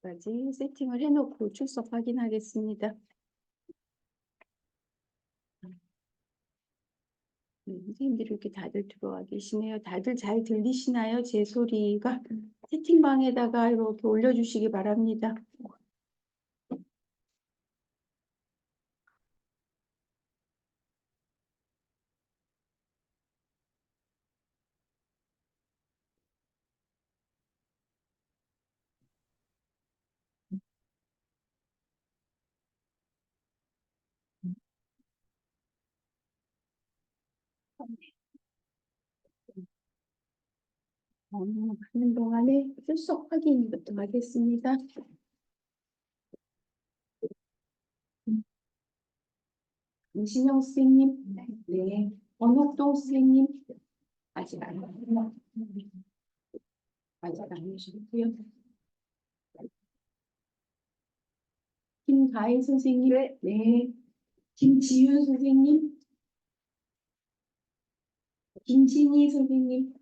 까지 세팅을 해놓고 출석 확인하겠습니다. 선생님들이 이렇게 다들 들어와 계시네요. 다들 잘 들리시나요? 제 소리가 채팅방에다가 이렇게 올려주시기 바랍니다. 하는 동안에 출석 확인부터 하겠습니다. 이신영 선생님, 네. 권옥동 선생님, 아직 안 오셨고요. 김가인 선생님, 네. 김지윤 선생님, 김진희 선생님,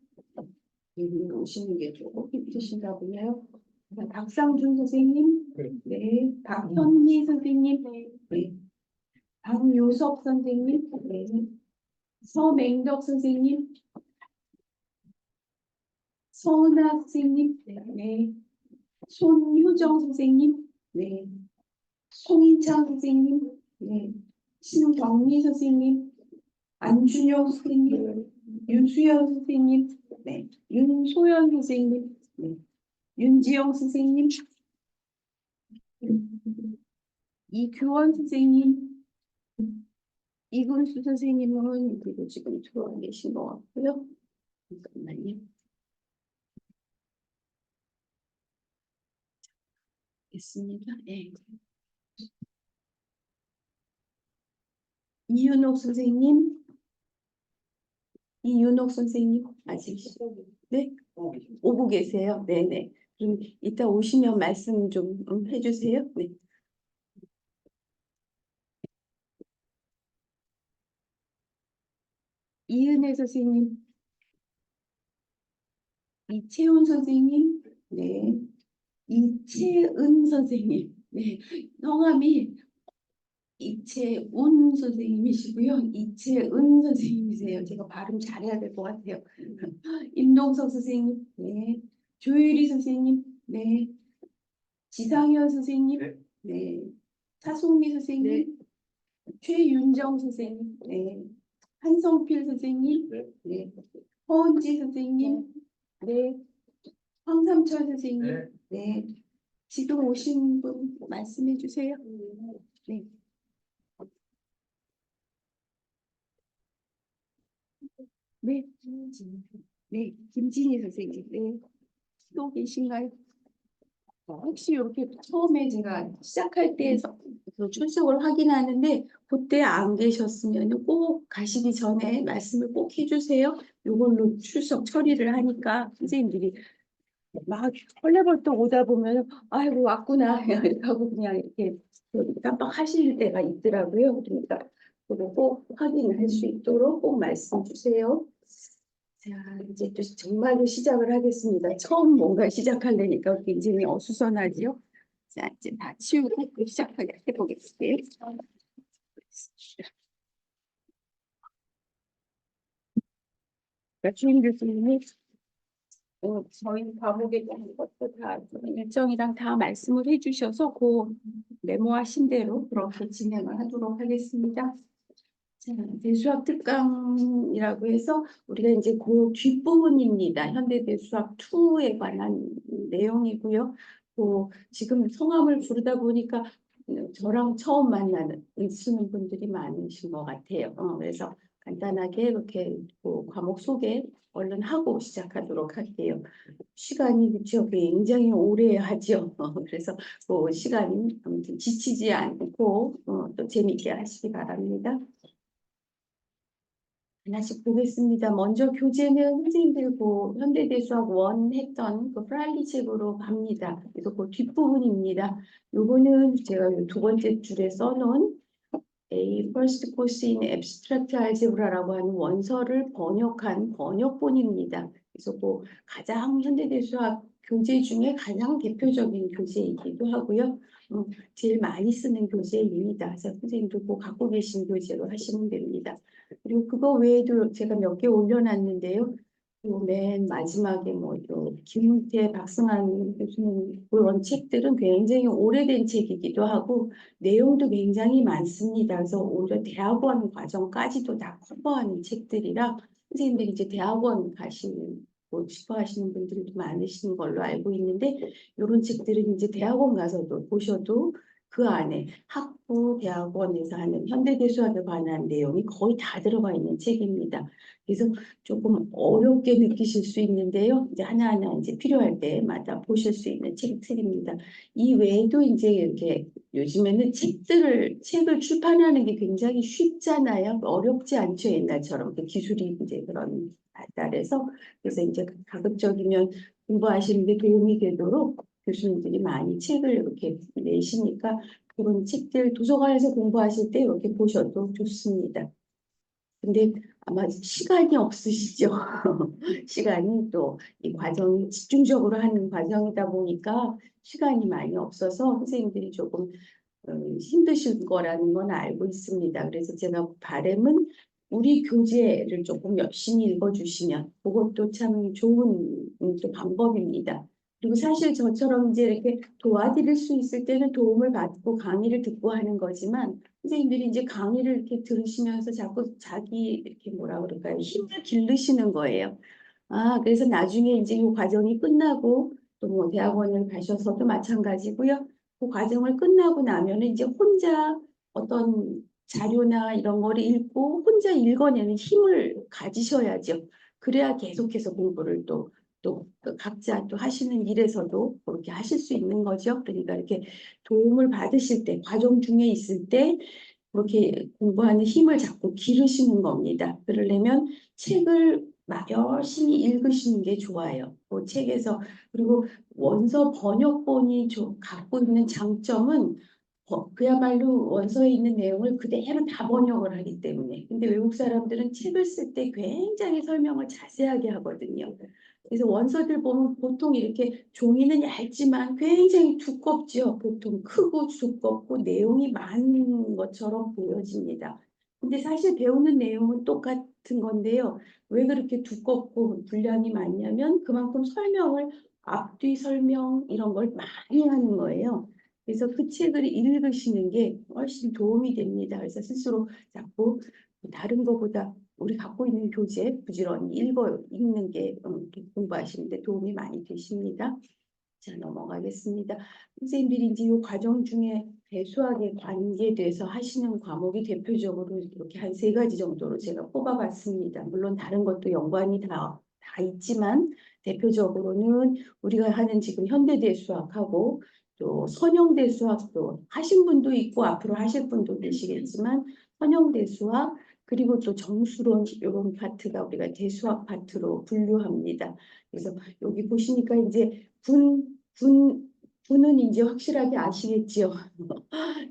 여기 오시는 게 조금 힘드신가 보네요. 박상준 선생님, 네. 박현미 선생님, 네. 박요섭 선생님, 네. 서맹덕 선생님, 서은아 선생님, 네. 손유정 선생님, 네. 송인창 선생님, 네. 신경미 선생님, 안준영 선생님, 윤수연 선생님, 네. 윤소연 선생님, 네. 윤지영 선생님, 이규원 선생님, 이근수 선생님은 그리고 지금 들어와 계신 것 같고요. 잠깐만요. 있습니다. 네. 이윤옥 선생님, 아직 네? 오고 계세요. 네네. 그럼 이따 오시면 말씀 좀 해주세요. 네. 이은혜 선생님, 이채훈 선생님, 네. 이채은 선생님, 네. 성함이 이채운 선생님이시고요. 이채은 선생님이세요. 제가 발음 잘해야 될 것 같아요. 임동석 선생님, 네. 조유리 선생님, 네. 지상현 선생님, 네. 차송미 선생님, 최윤정 선생님, 네. 한성필 선생님, 네. 허은지 선생님, 네. 황삼철 선생님, 네. 지금 오신 분 말씀해 주세요. 네. 네. 네. 김진희 선생님, 네. 또 계신가요? 혹시 이렇게 처음에 제가 시작할 때 그 출석을 확인하는데 그때 안 계셨으면 꼭 가시기 전에 말씀을 꼭 해주세요. 이걸로 출석 처리를 하니까 선생님들이 막 헐레벌떡 오다 보면 아이고 왔구나 하고 그냥 이렇게 깜빡하실 때가 있더라고요. 그러니까 그거 꼭 확인할 수 있도록 꼭 말씀 주세요. 자, 이제 또 정말로 시작을 하겠습니다. 처음 뭔가 시작하려니까 굉장히 어수선하지요. 자, 이제 다 치우고 시작하게 해보겠습니다. 주임 교수님이 저희 과목에 대한 것도 다 일정이랑 다 말씀을 해주셔서 그 메모하신 대로 그렇게 진행을 하도록 하겠습니다. 자, 대수학 특강이라고 해서 우리가 이제 그 뒷부분입니다. 현대대 수학 2에 관한 내용이고요. 지금 성함을 부르다 보니까 저랑 처음 만나는 쓰는 분들이 많으신 것 같아요. 그래서 간단하게 이렇게 그 과목 소개 얼른 하고 시작하도록 할게요. 시간이 그쵸 굉장히 오래 하죠. 그래서 그 시간이 아무튼 지치지 않고 또 재미있게 하시기 바랍니다. 하나씩 보겠습니다. 먼저 교재는 선생님들 그 현대대 수학 1 했던 그 프라일리 책으로 갑니다. 그래서 그 뒷부분입니다. 요거는 제가 두 번째 줄에 써놓은 A First Course in Abstract Algebra라고 하는 원서를 번역한 번역본입니다. 그래서 그 가장 현대대 수학 교재 중에 가장 대표적인 교재이기도 하고요. 제일 많이 쓰는 교재입니다. 그래서 선생님도 꼭 갖고 계신 교재로 하시면 됩니다. 그리고 그거 외에도 제가 몇 개 올려놨는데요. 그리고 맨 마지막에 요 김은태, 박승환 교수님 그런 책들은 굉장히 오래된 책이기도 하고 내용도 굉장히 많습니다. 그래서 오히려 대학원 과정까지도 다 커버하는 책들이라 선생님들이 이제 대학원 가시고 싶어 하시는 분들도 많으신 걸로 알고 있는데 이런 책들은 이제 대학원 가서도 보셔도 그 안에 학부 대학원에서 하는 현대대 수학에 관한 내용이 거의 다 들어가 있는 책입니다. 그래서 조금 어렵게 느끼실 수 있는데요. 이제 하나하나 이제 필요할 때마다 보실 수 있는 책들입니다. 이 외에도 이제 이렇게 요즘에는 책을 출판하는 게 굉장히 쉽잖아요. 어렵지 않죠. 옛날처럼 그 기술이 이제 그런 발달해서 그래서 이제 가급적이면 공부하시는 데 도움이 되도록 교수님들이 많이 책을 이렇게 내시니까 그런 책들 도서관에서 공부하실 때 이렇게 보셔도 좋습니다. 근데 아마 시간이 없으시죠? 시간이 또 이 과정이 집중적으로 하는 과정이다 보니까 시간이 많이 없어서 선생님들이 조금 힘드실 거라는 건 알고 있습니다. 그래서 제가 바람은 우리 교재를 조금 열심히 읽어주시면 그것도 참 좋은 또 방법입니다. 그리고 사실 저처럼 이제 이렇게 도와드릴 수 있을 때는 도움을 받고 강의를 듣고 하는 거지만 선생님들이 이제 강의를 이렇게 들으시면서 자꾸 자기 이렇게 뭐라 그럴까요? 힘을 기르시는 거예요. 그래서 나중에 이제 이 과정이 끝나고 또 뭐 대학원을 가셔서도 마찬가지고요. 그 과정을 끝나고 나면은 이제 혼자 어떤 자료나 이런 거를 읽고 혼자 읽어내는 힘을 가지셔야죠. 그래야 계속해서 공부를 또 각자 또 하시는 일에서도 그렇게 하실 수 있는 거죠. 그러니까 이렇게 도움을 받으실 때, 과정 중에 있을 때 그렇게 공부하는 힘을 자꾸 기르시는 겁니다. 그러려면 책을 막 열심히 읽으시는 게 좋아요. 그 책에서 그리고 원서 번역본이 갖고 있는 장점은 그야말로 원서에 있는 내용을 그대로 다 번역을 하기 때문에. 근데 외국 사람들은 책을 쓸 때 굉장히 설명을 자세하게 하거든요. 그래서 원서들 보면 보통 이렇게 종이는 얇지만 굉장히 두껍죠. 보통 크고 두껍고 내용이 많은 것처럼 보여집니다. 근데 사실 배우는 내용은 똑같은 건데요. 왜 그렇게 두껍고 분량이 많냐면 그만큼 설명을 앞뒤 설명 이런 걸 많이 하는 거예요. 그래서 그 책을 읽으시는 게 훨씬 도움이 됩니다. 그래서 스스로 자꾸 다른 것보다 우리 갖고 있는 교재 부지런히 읽는 게 공부하시는 데 도움이 많이 되십니다. 자, 넘어가겠습니다. 선생님들이 이제 이 과정 중에 대수학에 관계돼서 하시는 과목이 대표적으로 이렇게 한 3가지 정도로 제가 뽑아봤습니다. 물론 다른 것도 연관이 다 있지만 대표적으로는 우리가 하는 지금 현대대 수학하고 또 선형대 수학도 하신 분도 있고 앞으로 하실 분도 계시겠지만 선형대 수학 그리고 또 정수론 이런 파트가 우리가 대수학 파트로 분류합니다. 그래서 여기 보시니까 이제 분은 이제 확실하게 아시겠지요.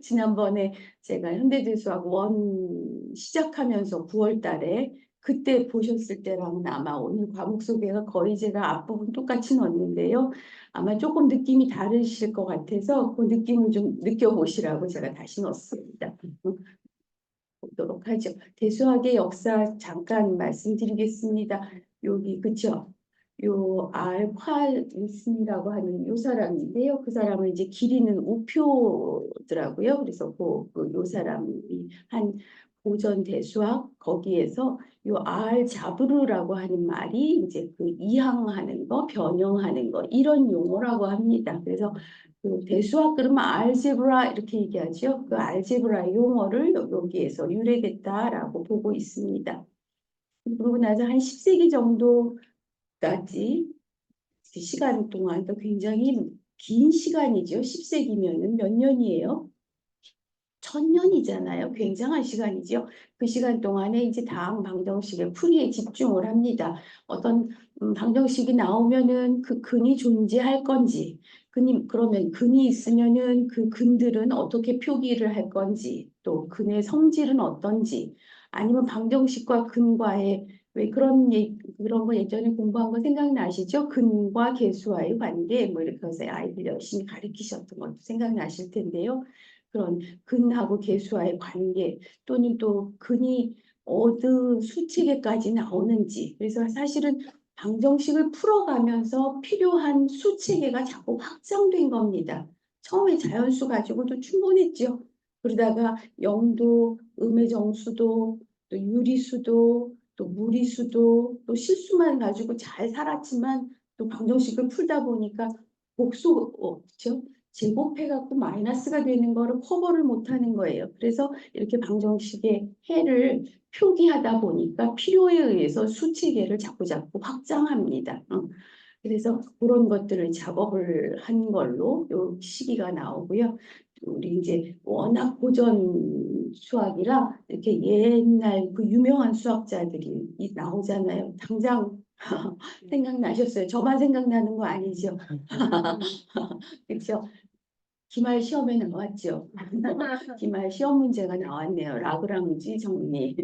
지난번에 제가 현대대수학 원 시작하면서 9월 달에 그때 보셨을 때랑은 아마 오늘 과목 소개가 거의 제가 앞부분 똑같이 넣었는데요. 아마 조금 느낌이 다르실 것 같아서 그 느낌을 좀 느껴보시라고 제가 다시 넣었습니다. 보도록 하죠. 대수학의 역사 잠깐 말씀드리겠습니다. 여기 그쵸? 요 알콰리슨이라고 하는 요 사람인데요. 그 사람은 이제 길이는 우표더라고요. 그래서 요 사람이 한 고전 대수학 거기에서 요 알자브르라고 하는 말이 이제 그 이항하는 거, 변형하는 거 이런 용어라고 합니다. 그래서 그 대수학 그러면 알제브라 이렇게 얘기하죠. 그 알제브라 용어를 여기에서 유래됐다라고 보고 있습니다. 그러고 나서 한 10세기 정도까지 그 시간 동안 또 굉장히 긴 시간이죠. 10세기면은 몇 년이에요? 1000년이잖아요. 굉장한 시간이죠. 그 시간 동안에 이제 다음 방정식의 풀이에 집중을 합니다. 어떤 방정식이 나오면은 그 근이 존재할 건지, 그러면 근이 있으면은 그 근들은 어떻게 표기를 할 건지, 또 근의 성질은 어떤지, 아니면 방정식과 근과의 왜 그런 거 예전에 공부한 거 생각나시죠? 근과 계수와의 관계, 뭐 이렇게 해서 아이들 열심히 가르치셨던 것도 생각나실 텐데요. 그런 근하고 계수와의 관계, 또는 또 근이 어느 수체계까지 나오는지. 그래서 사실은 방정식을 풀어가면서 필요한 수체계가 자꾸 확장된 겁니다. 처음에 자연수 가지고도 충분했죠. 그러다가 영도, 음의 정수도, 또 유리수도, 또 무리수도, 또 실수만 가지고 잘 살았지만 또 방정식을 풀다 보니까 그죠? 제곱해갖고 마이너스가 되는 거를 커버를 못하는 거예요. 그래서 이렇게 방정식의 해를 표기하다 보니까 필요에 의해서 수치계를 자꾸 확장합니다. 그래서 그런 것들을 작업을 한 걸로 요 시기가 나오고요. 우리 이제 워낙 고전 수학이라 이렇게 옛날 그 유명한 수학자들이 나오잖아요. 당장 생각나셨어요? 저만 생각나는 거 아니죠? 그렇죠? 기말 시험에 나왔죠. 기말 시험 문제가 나왔네요. 라그랑지 정리.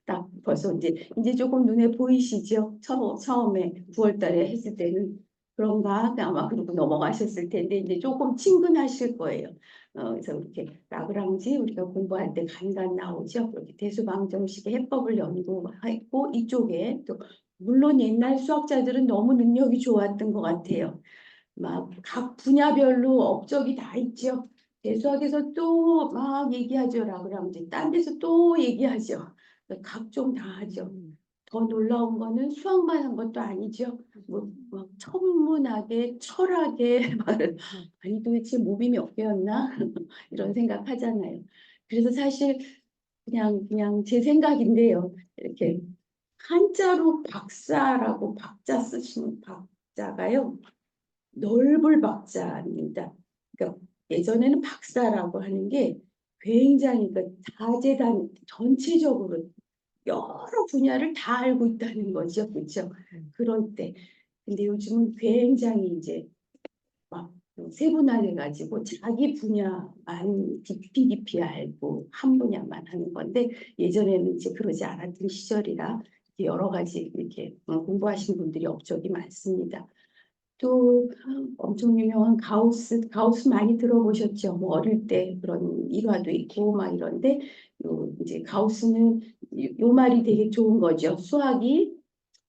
딱 벌써 이제 조금 눈에 보이시죠? 처음에 9월 달에 했을 때는 그런가 아마 그러고 넘어가셨을 텐데 이제 조금 친근하실 거예요. 그래서 이렇게 라그랑지 우리가 공부할 때 간간 나오죠. 그렇게 대수방정식의 해법을 연구했고 이쪽에 또 물론 옛날 수학자들은 너무 능력이 좋았던 것 같아요. 막 각 분야별로 업적이 다 있죠. 대수학에서 또 막 얘기하죠. 라그랑지. 딴 데서 또 얘기하죠. 각종 다 하죠. 더 놀라운 거는 수학만 한 것도 아니죠. 뭐 천문학에 철학에 아니 도대체 몸이 몇 개였나 이런 생각하잖아요. 그래서 사실 그냥 제 생각인데요. 이렇게 한자로 박사라고 박자 쓰시는 박자가요. 넓을 박자입니다. 그러니까 예전에는 박사라고 하는 게 굉장히 그러니까 다재다능 전체적으로 여러 분야를 다 알고 있다는 거죠. 그렇죠? 그럴 때. 근데 요즘은 굉장히 이제 막 세분화돼 가지고 자기 분야만 깊이 알고 한 분야만 하는 건데 예전에는 이제 그러지 않았던 시절이라 여러 가지 이렇게 공부하신 분들이 업적이 많습니다. 또 엄청 유명한 가우스 많이 들어보셨죠? 뭐 어릴 때 그런 일화도 있고 막 이런데 이제 가우스는 요 말이 되게 좋은 거죠. 수학이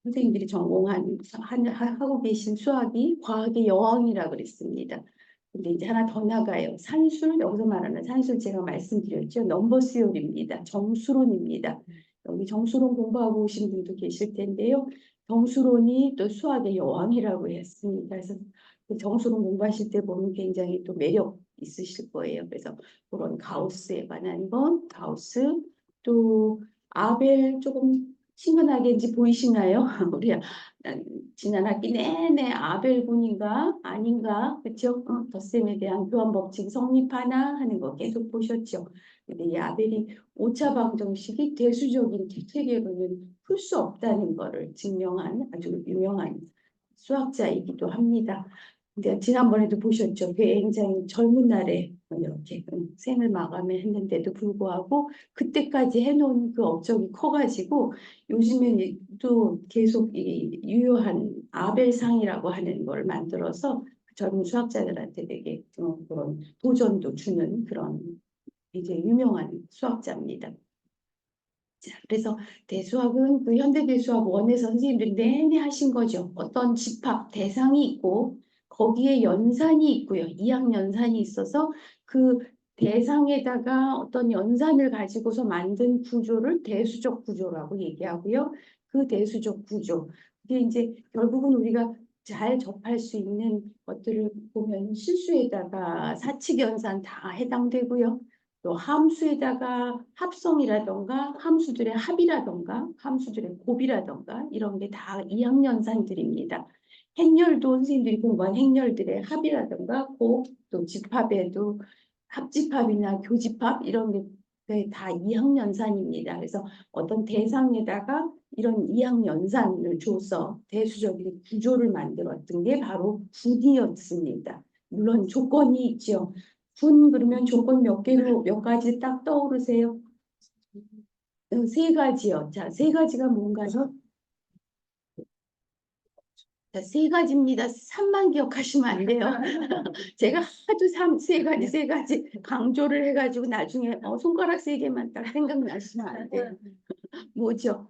선생님들이 하고 계신 수학이 과학의 여왕이라 그랬습니다. 근데 이제 하나 더 나가요. 산술, 여기서 말하는 산술 제가 말씀드렸죠. 넘버 시올입니다. 정수론입니다. 여기 정수론 공부하고 오신 분도 계실 텐데요. 정수론이 또 수학의 여왕이라고 했습니다. 그래서 그 정수론 공부하실 때 보면 굉장히 또 매력 있으실 거예요. 그래서 그런 가우스에 관한 건, 가우스, 또 아벨 조금 친근하게 이제 보이시나요? 우리 지난 학기 내내 아벨군인가 아닌가 그렇죠? 덧셈에 대한 교환 법칙 성립하나 하는 거 계속 보셨죠? 근데 이 아벨이 오차 방정식이 대수적인 체계로는 풀 수 없다는 거를 증명한 아주 유명한 수학자이기도 합니다. 근데 지난번에도 보셨죠? 굉장히 젊은 날에 이렇게 생을 마감했는데도 불구하고 그때까지 해놓은 그 업적이 커가지고 요즘에 또 계속 이 유효한 아벨상이라고 하는 걸 만들어서 젊은 수학자들한테 되게 그런 도전도 주는 그런 이제 유명한 수학자입니다. 자, 그래서 대수학은 그 현대대수학 원에서 선생님들이 내내 하신 거죠. 어떤 집합 대상이 있고 거기에 연산이 있고요. 이항 연산이 있어서 그 대상에다가 어떤 연산을 가지고서 만든 구조를 대수적 구조라고 얘기하고요. 그 대수적 구조. 그게 이제 결국은 우리가 잘 접할 수 있는 것들을 보면 실수에다가 사칙 연산 다 해당되고요. 또 함수에다가 합성이라던가 함수들의 합이라던가 함수들의 곱이라던가 이런 게 다 이항연산들입니다. 행렬도 선생님들이 공부한 행렬들의 합이라던가 곱, 또 집합에도 합집합이나 교집합 이런 게 다 이항연산입니다. 그래서 어떤 대상에다가 이런 이항연산을 줘서 대수적인 구조를 만들었던 게 바로 분이었습니다. 물론 조건이 있죠. 분 그러면 조건 몇 개로 몇 가지 딱 떠오르세요? 세 가지요. 자, 세 가지가 뭔가요? 자, 세 가지입니다. 3만 기억하시면 안 돼요. 제가 하도 세 가지 강조를 해가지고 나중에 손가락 세 개만 딱 생각나시면 안 돼요. 뭐죠?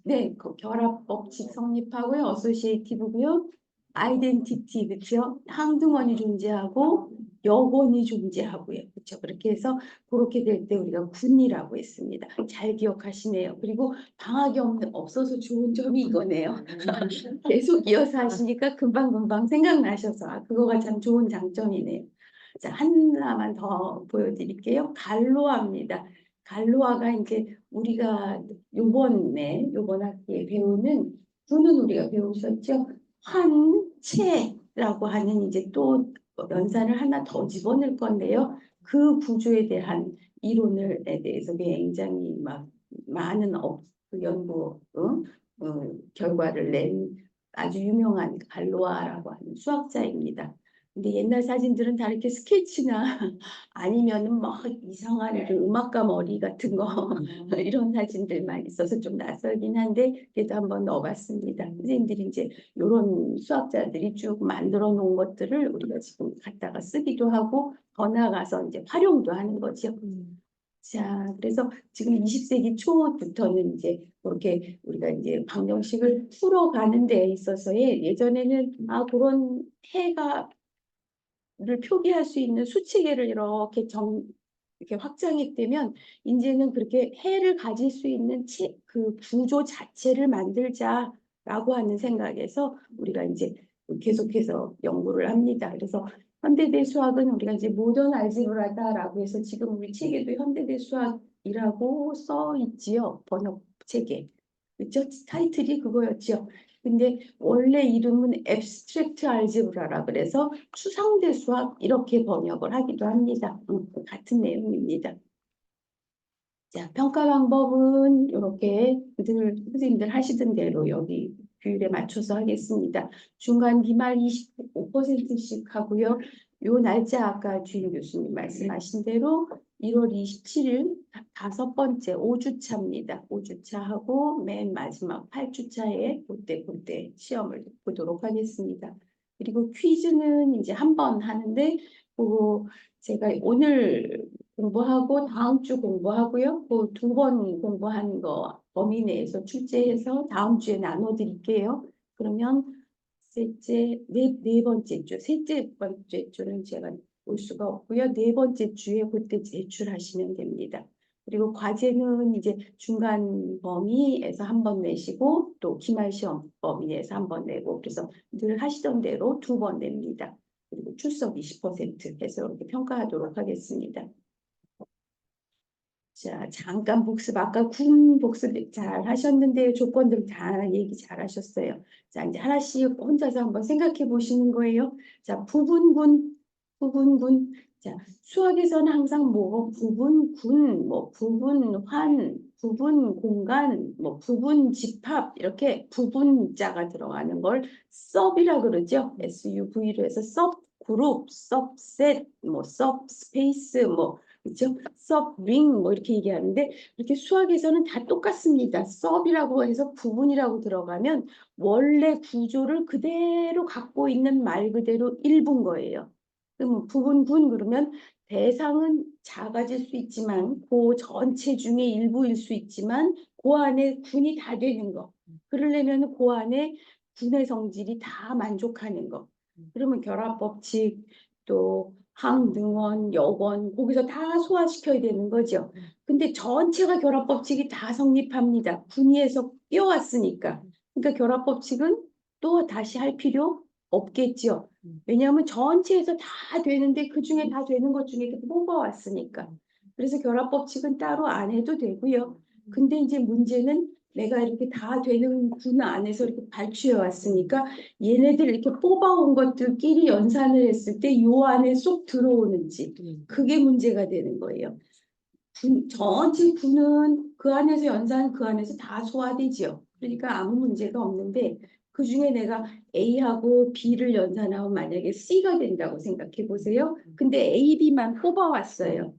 네, 그 결합 법칙 성립하고요. 어소시에이티브고요. 아이덴티티, 그렇죠? 항등원이 존재하고 여건이 존재하고요. 그렇죠? 그렇게 해서 그렇게 될 때 우리가 군이라고 했습니다. 잘 기억하시네요. 그리고 방학이 없어서 좋은 점이 이거네요. 계속 이어서 하시니까 금방금방 생각나셔서 그거가 참 좋은 장점이네요. 자, 하나만 더 보여드릴게요. 갈로아입니다. 갈로아가 이제 우리가 요번 학기에 배우는 군은 우리가 배우셨죠? 환체라고 하는 이제 또 연산을 하나 더 집어넣을 건데요. 그 구조에 대한 이론에 대해서 굉장히 막 많은 그 연구 결과를 낸 아주 유명한 갈로아라고 하는 수학자입니다. 근데 옛날 사진들은 다 이렇게 스케치나 아니면은 막 이상한 그 음악가 머리 같은 거 이런 사진들만 있어서 좀 낯설긴 한데 그래도 한번 넣어봤습니다. 선생님들이 이제 이런 수학자들이 쭉 만들어 놓은 것들을 우리가 지금 갖다가 쓰기도 하고 더 나아가서 이제 활용도 하는 거죠. 자, 그래서 지금 20세기 초부터는 이제 그렇게 우리가 이제 방정식을 풀어가는 데 있어서의 예전에는 그런 해가 를 표기할 수 있는 수치계를 이렇게 확장했다면 이제는 그렇게 해를 가질 수 있는 그 구조 자체를 만들자라고 하는 생각에서 우리가 이제 계속해서 연구를 합니다. 그래서 현대대 수학은 우리가 이제 모던 알제브라다라고 해서 지금 우리 책에도 현대대 수학이라고 써 있지요. 번역 책에. 그렇죠? 타이틀이 그거였죠. 근데 원래 이름은 앱스트랙트 알제브라라 그래서 추상대 수학 이렇게 번역을 하기도 합니다. 같은 내용입니다. 자, 평가 방법은 이렇게 선생님들 하시던 대로 여기 규율에 맞춰서 하겠습니다. 중간 기말 25%씩 하고요. 요 날짜 아까 주임 교수님 말씀하신 대로 1월 27일 다섯 번째 5주차입니다. 5주차 하고 맨 마지막 8주차에 그때 시험을 보도록 하겠습니다. 그리고 퀴즈는 이제 한 번 하는데 그거 제가 오늘 공부하고 다음 주 공부하고요. 그 두 번 공부한 거 범위 내에서 출제해서 다음 주에 나눠드릴게요. 그러면 네 번째 주, 셋째 번째 주는 제가 올 수가 없고요. 네 번째 주에 그때 제출하시면 됩니다. 그리고 과제는 이제 중간 범위에서 한 번 내시고 또 기말 시험 범위에서 한 번 내고 그래서 늘 하시던 대로 두 번 냅니다. 그리고 출석 20% 해서 이렇게 평가하도록 하겠습니다. 자, 잠깐 복습. 아까 군 복습 잘 하셨는데 조건들 다 얘기 잘 하셨어요. 자, 이제 하나씩 혼자서 한번 생각해 보시는 거예요. 자, 부분군. 자, 수학에서는 항상 뭐 부분군, 뭐 부분환, 부분공간, 뭐 부분집합 이렇게 부분자가 들어가는 걸 sub이라 그러죠. SUV로 해서 sub그룹, subset, 뭐 subspace, 뭐 그렇죠? sub ring 뭐 이렇게 얘기하는데 이렇게 수학에서는 다 똑같습니다. sub이라고 해서 부분이라고 들어가면 원래 구조를 그대로 갖고 있는 말 그대로 일부인 거예요. 그럼 부분군 그러면 대상은 작아질 수 있지만 그 전체 중에 일부일 수 있지만 그 안에 군이 다 되는 거. 그러려면 그 안에 군의 성질이 다 만족하는 거. 그러면 결합법칙 또 항등원, 여건 거기서 다 소화시켜야 되는 거죠. 근데 전체가 결합법칙이 다 성립합니다. 군위에서 끼어왔으니까. 그러니까 결합법칙은 또 다시 할 필요 없겠죠. 왜냐하면 전체에서 다 되는데 그 중에 다 되는 것 중에 뽑아왔으니까. 그래서 결합법칙은 따로 안 해도 되고요. 근데 이제 문제는 내가 이렇게 다 되는 군 안에서 이렇게 발주해 왔으니까 얘네들 이렇게 뽑아온 것들끼리 연산을 했을 때 요 안에 쏙 들어오는지 그게 문제가 되는 거예요. 전체 군은 그 안에서 연산 그 안에서 다 소화되지요. 그러니까 아무 문제가 없는데 그 중에 내가 A하고 B를 연산하면 만약에 C가 된다고 생각해 보세요. 근데 A, B만 뽑아왔어요.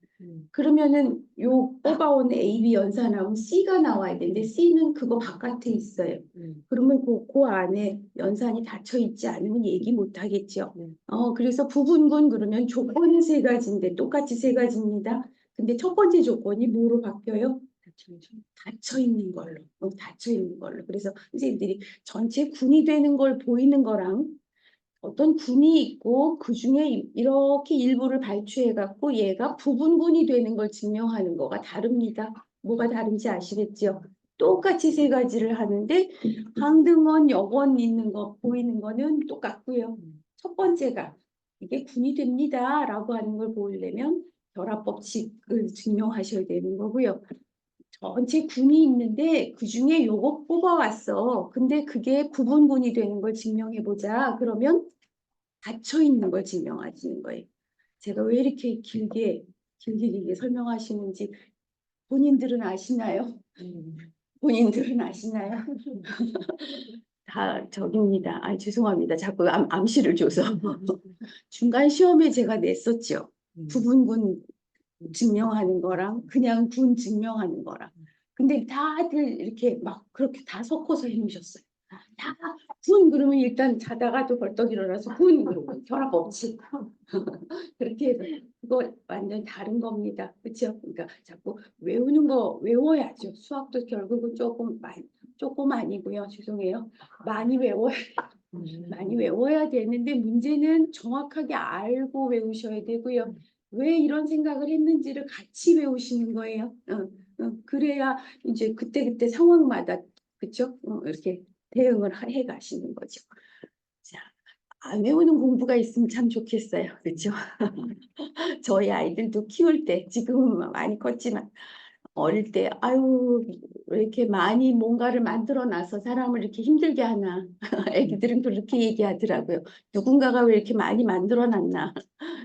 그러면은 요 뽑아온 A, B 연산하면 C가 나와야 되는데 C는 그거 바깥에 있어요. 그러면 그 안에 연산이 닫혀 있지 않으면 얘기 못 하겠죠. 그래서 부분군 그러면 조건은 세 가지인데 똑같이 세 가지입니다. 근데 첫 번째 조건이 뭐로 바뀌어요? 닫혀 있는 걸로. 닫혀 있는 걸로. 그래서 선생님들이 전체 군이 되는 걸 보이는 거랑 어떤 군이 있고 그 중에 이렇게 일부를 발췌해 갖고 얘가 부분군이 되는 걸 증명하는 거가 다릅니다. 뭐가 다른지 아시겠죠? 똑같이 세 가지를 하는데 항등원, 역원 있는 거 보이는 거는 똑같고요. 첫 번째가 이게 군이 됩니다 라고 하는 걸 보이려면 결합 법칙을 증명하셔야 되는 거고요. 전체 군이 있는데 그 중에 요거 뽑아왔어. 근데 그게 부분군이 되는 걸 증명해보자. 그러면 닫혀 있는 걸 증명하시는 거예요. 제가 왜 이렇게 길게 설명하시는지 본인들은 아시나요? 본인들은 아시나요? 다 저깁니다. 아, 죄송합니다. 자꾸 암시를 줘서. 중간 시험에 제가 냈었죠. 부분군 증명하는 거랑 그냥 군 증명하는 거랑. 근데 다들 이렇게 막 그렇게 다 섞어서 해놓으셨어요. 다 군 그러면 일단 자다가 또 벌떡 일어나서 군 그러고 결합 없이 그렇게 해서 그거 완전 다른 겁니다. 그렇죠? 그러니까 자꾸 외우는 거 외워야죠. 수학도 결국은 조금 아니고요. 죄송해요. 많이 외워야 많이 외워야 되는데 문제는 정확하게 알고 외우셔야 되고요. 왜 이런 생각을 했는지를 같이 외우시는 거예요. 그래야 이제 그때그때 상황마다 그쵸? 이렇게 대응을 해 가시는 거죠. 자, 안 외우는 공부가 있으면 참 좋겠어요. 그렇죠? 저희 아이들도 키울 때 지금은 많이 컸지만 어릴 때 아유 왜 이렇게 많이 뭔가를 만들어 놔서 사람을 이렇게 힘들게 하나. 애기들은 그렇게 얘기하더라고요. 누군가가 왜 이렇게 많이 만들어 놨나.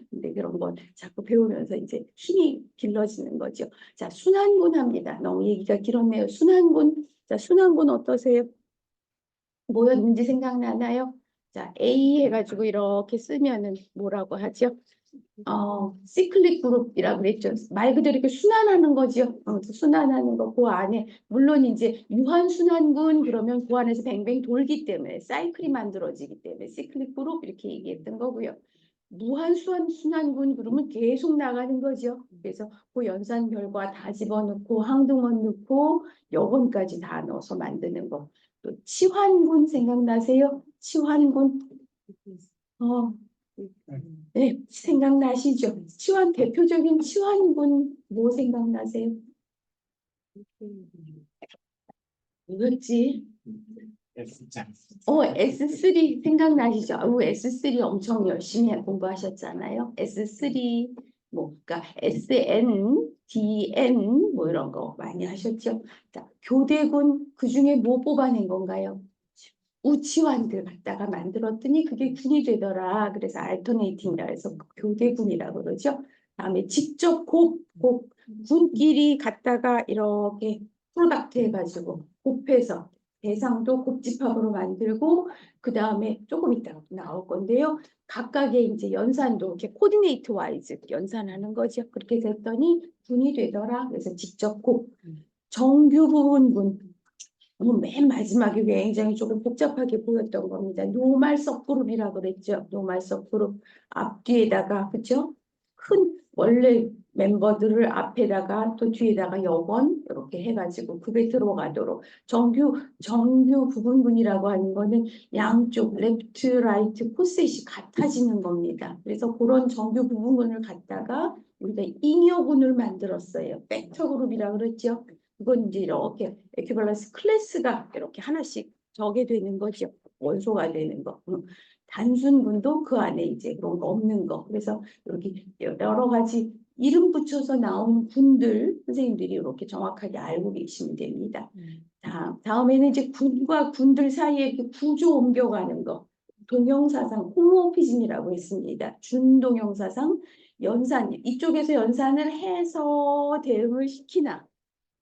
근데 그런 건 자꾸 배우면서 이제 힘이 길러지는 거죠. 자, 순환군 합니다. 너무 얘기가 길었네요. 순환군. 자, 순환군 어떠세요? 뭐였는지 생각나나요? 자, A 해가지고 이렇게 쓰면은 뭐라고 하죠? 시클릭 그룹이라고 그랬죠. 말 그대로 이렇게 순환하는 거죠. 순환하는 거, 그 안에. 물론 이제 유한순환군 그러면 그 안에서 뱅뱅 돌기 때문에 사이클이 만들어지기 때문에 시클릭 그룹 이렇게 얘기했던 거고요. 무한순환군 그러면 계속 나가는 거죠. 그래서 그 연산 결과 다 집어넣고 항등원 넣고 여건까지 다 넣어서 만드는 거. 또 치환군 생각나세요? 치환군. 네, 생각나시죠? 대표적인 치환군 뭐 생각나세요? 뭐였지? S3 생각나시죠? S3 엄청 열심히 공부하셨잖아요. S3, 뭐, 그러니까 SN, DN, 뭐 이런 거 많이 하셨죠? 자, 교대군, 그 중에 뭐 뽑아낸 건가요? 우치환들 갖다가 만들었더니 그게 군이 되더라. 그래서 알터네이팅이라 해서 교대군이라고 그러죠. 다음에 직접 군끼리 갖다가 이렇게 프로덕트 해가지고 곱해서 대상도 곱집합으로 만들고 그 다음에 조금 이따가 나올 건데요. 각각의 이제 연산도 이렇게 코디네이트 와이즈 연산하는 거죠. 그렇게 됐더니 군이 되더라. 그래서 직접 정규 부분군 맨 마지막에 굉장히 조금 복잡하게 보였던 겁니다. 노말 서그룹이라고 그랬죠. 노말 서그룹 앞뒤에다가 그죠? 큰 원래 멤버들을 앞에다가 또 뒤에다가 여번 이렇게 해가지고 급에 들어가도록 정규 부분군이라고 하는 거는 양쪽 레프트, 라이트, 코셋이 같아지는 겁니다. 그래서 그런 정규 부분군을 갖다가 우리가 잉여군을 만들었어요. 벡터 그룹이라고 그랬죠. 그건 이제 이렇게 에퀴벌런스 클래스가 이렇게 하나씩 적게 되는 거죠. 원소가 되는 거. 단순군도 그 안에 이제 그런 거 없는 거. 그래서 이렇게 여러 가지 이름 붙여서 나온 군들 선생님들이 이렇게 정확하게 알고 계시면 됩니다. 다음에는 이제 군과 군들 사이에 그 구조 옮겨가는 거. 동형사상, 호모피즘이라고 했습니다. 준동형사상, 연산, 이쪽에서 연산을 해서 대응을 시키나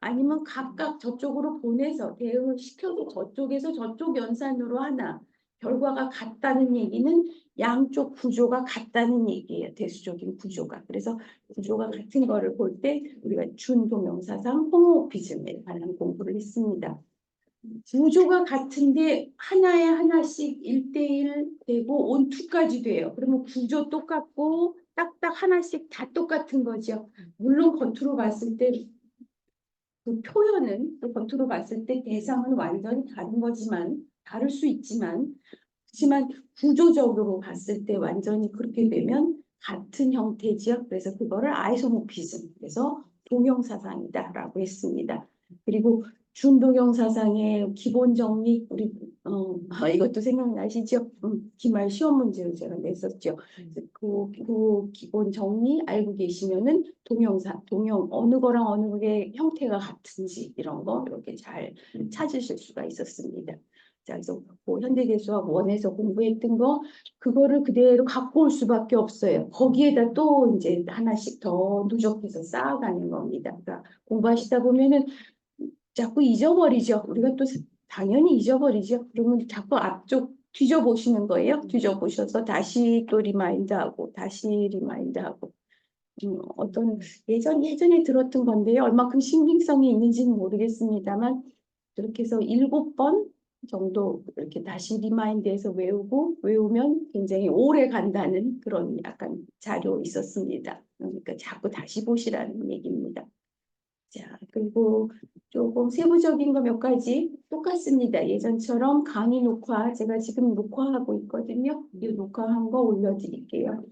아니면 각각 저쪽으로 보내서 대응을 시켜도 저쪽에서 저쪽 연산으로 하나 결과가 같다는 얘기는 양쪽 구조가 같다는 얘기예요. 대수적인 구조가. 그래서 구조가 같은 거를 볼 때 우리가 준동형사상 호모피즘에 관한 공부를 했습니다. 구조가 같은데 하나에 하나씩 1대1 되고 온투까지 돼요. 그러면 구조 똑같고 딱딱 하나씩 다 똑같은 거죠. 물론 겉으로 봤을 때 그 표현은 또 겉으로 봤을 때 대상은 완전히 다른 거지만 다를 수 있지만 그렇지만 구조적으로 봤을 때 완전히 그렇게 되면 같은 형태지요. 그래서 그거를 아이소모피즘, 그래서 동형사상이다라고 했습니다. 그리고 준동형사상의 기본 정리, 우리 이것도 생각나시죠? 기말 시험 문제로 제가 냈었죠. 그 기본 정리 알고 계시면은 동형 어느 거랑 어느 게 형태가 같은지 이런 거 이렇게 잘 찾으실 수가 있었습니다. 자, 그래서 뭐 현대대수학 원에서 공부했던 거 그거를 그대로 갖고 올 수밖에 없어요. 거기에다 또 이제 하나씩 더 누적해서 쌓아가는 겁니다. 그러니까 공부하시다 보면은 자꾸 잊어버리죠. 우리가 또 당연히 잊어버리죠. 그러면 자꾸 앞쪽 뒤져보시는 거예요. 뒤져보셔서 다시 또 리마인드하고 다시 리마인드하고 어떤 예전에 들었던 건데요. 얼마큼 신빙성이 있는지는 모르겠습니다만 그렇게 해서 7번 정도 이렇게 다시 리마인드해서 외우면 굉장히 오래 간다는 그런 약간 자료 있었습니다. 그러니까 자꾸 다시 보시라는 얘기입니다. 자, 그리고 조금 세부적인 거 몇 가지 똑같습니다. 예전처럼 강의 녹화, 제가 지금 녹화하고 있거든요. 이 녹화한 거 올려드릴게요.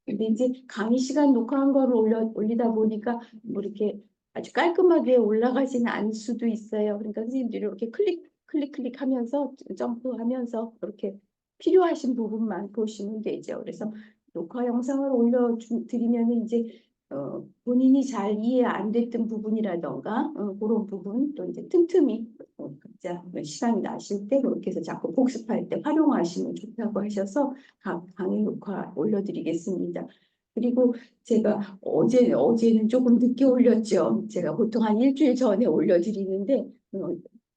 근데 이제 강의 시간 녹화한 거를 올리다 보니까 뭐 이렇게 아주 깔끔하게 올라가지는 않을 수도 있어요. 그러니까 선생님들이 이렇게 클릭하면서 점프하면서 이렇게 필요하신 부분만 보시면 되죠. 그래서 녹화 영상을 올려드리면 이제 본인이 잘 이해 안 됐던 부분이라던가 그런 부분 또 이제 틈틈이 각자 시간이 나실 때 그렇게 해서 자꾸 복습할 때 활용하시면 좋다고 하셔서 강의 녹화 올려드리겠습니다. 그리고 제가 어제는 조금 늦게 올렸죠. 제가 보통 한 일주일 전에 올려드리는데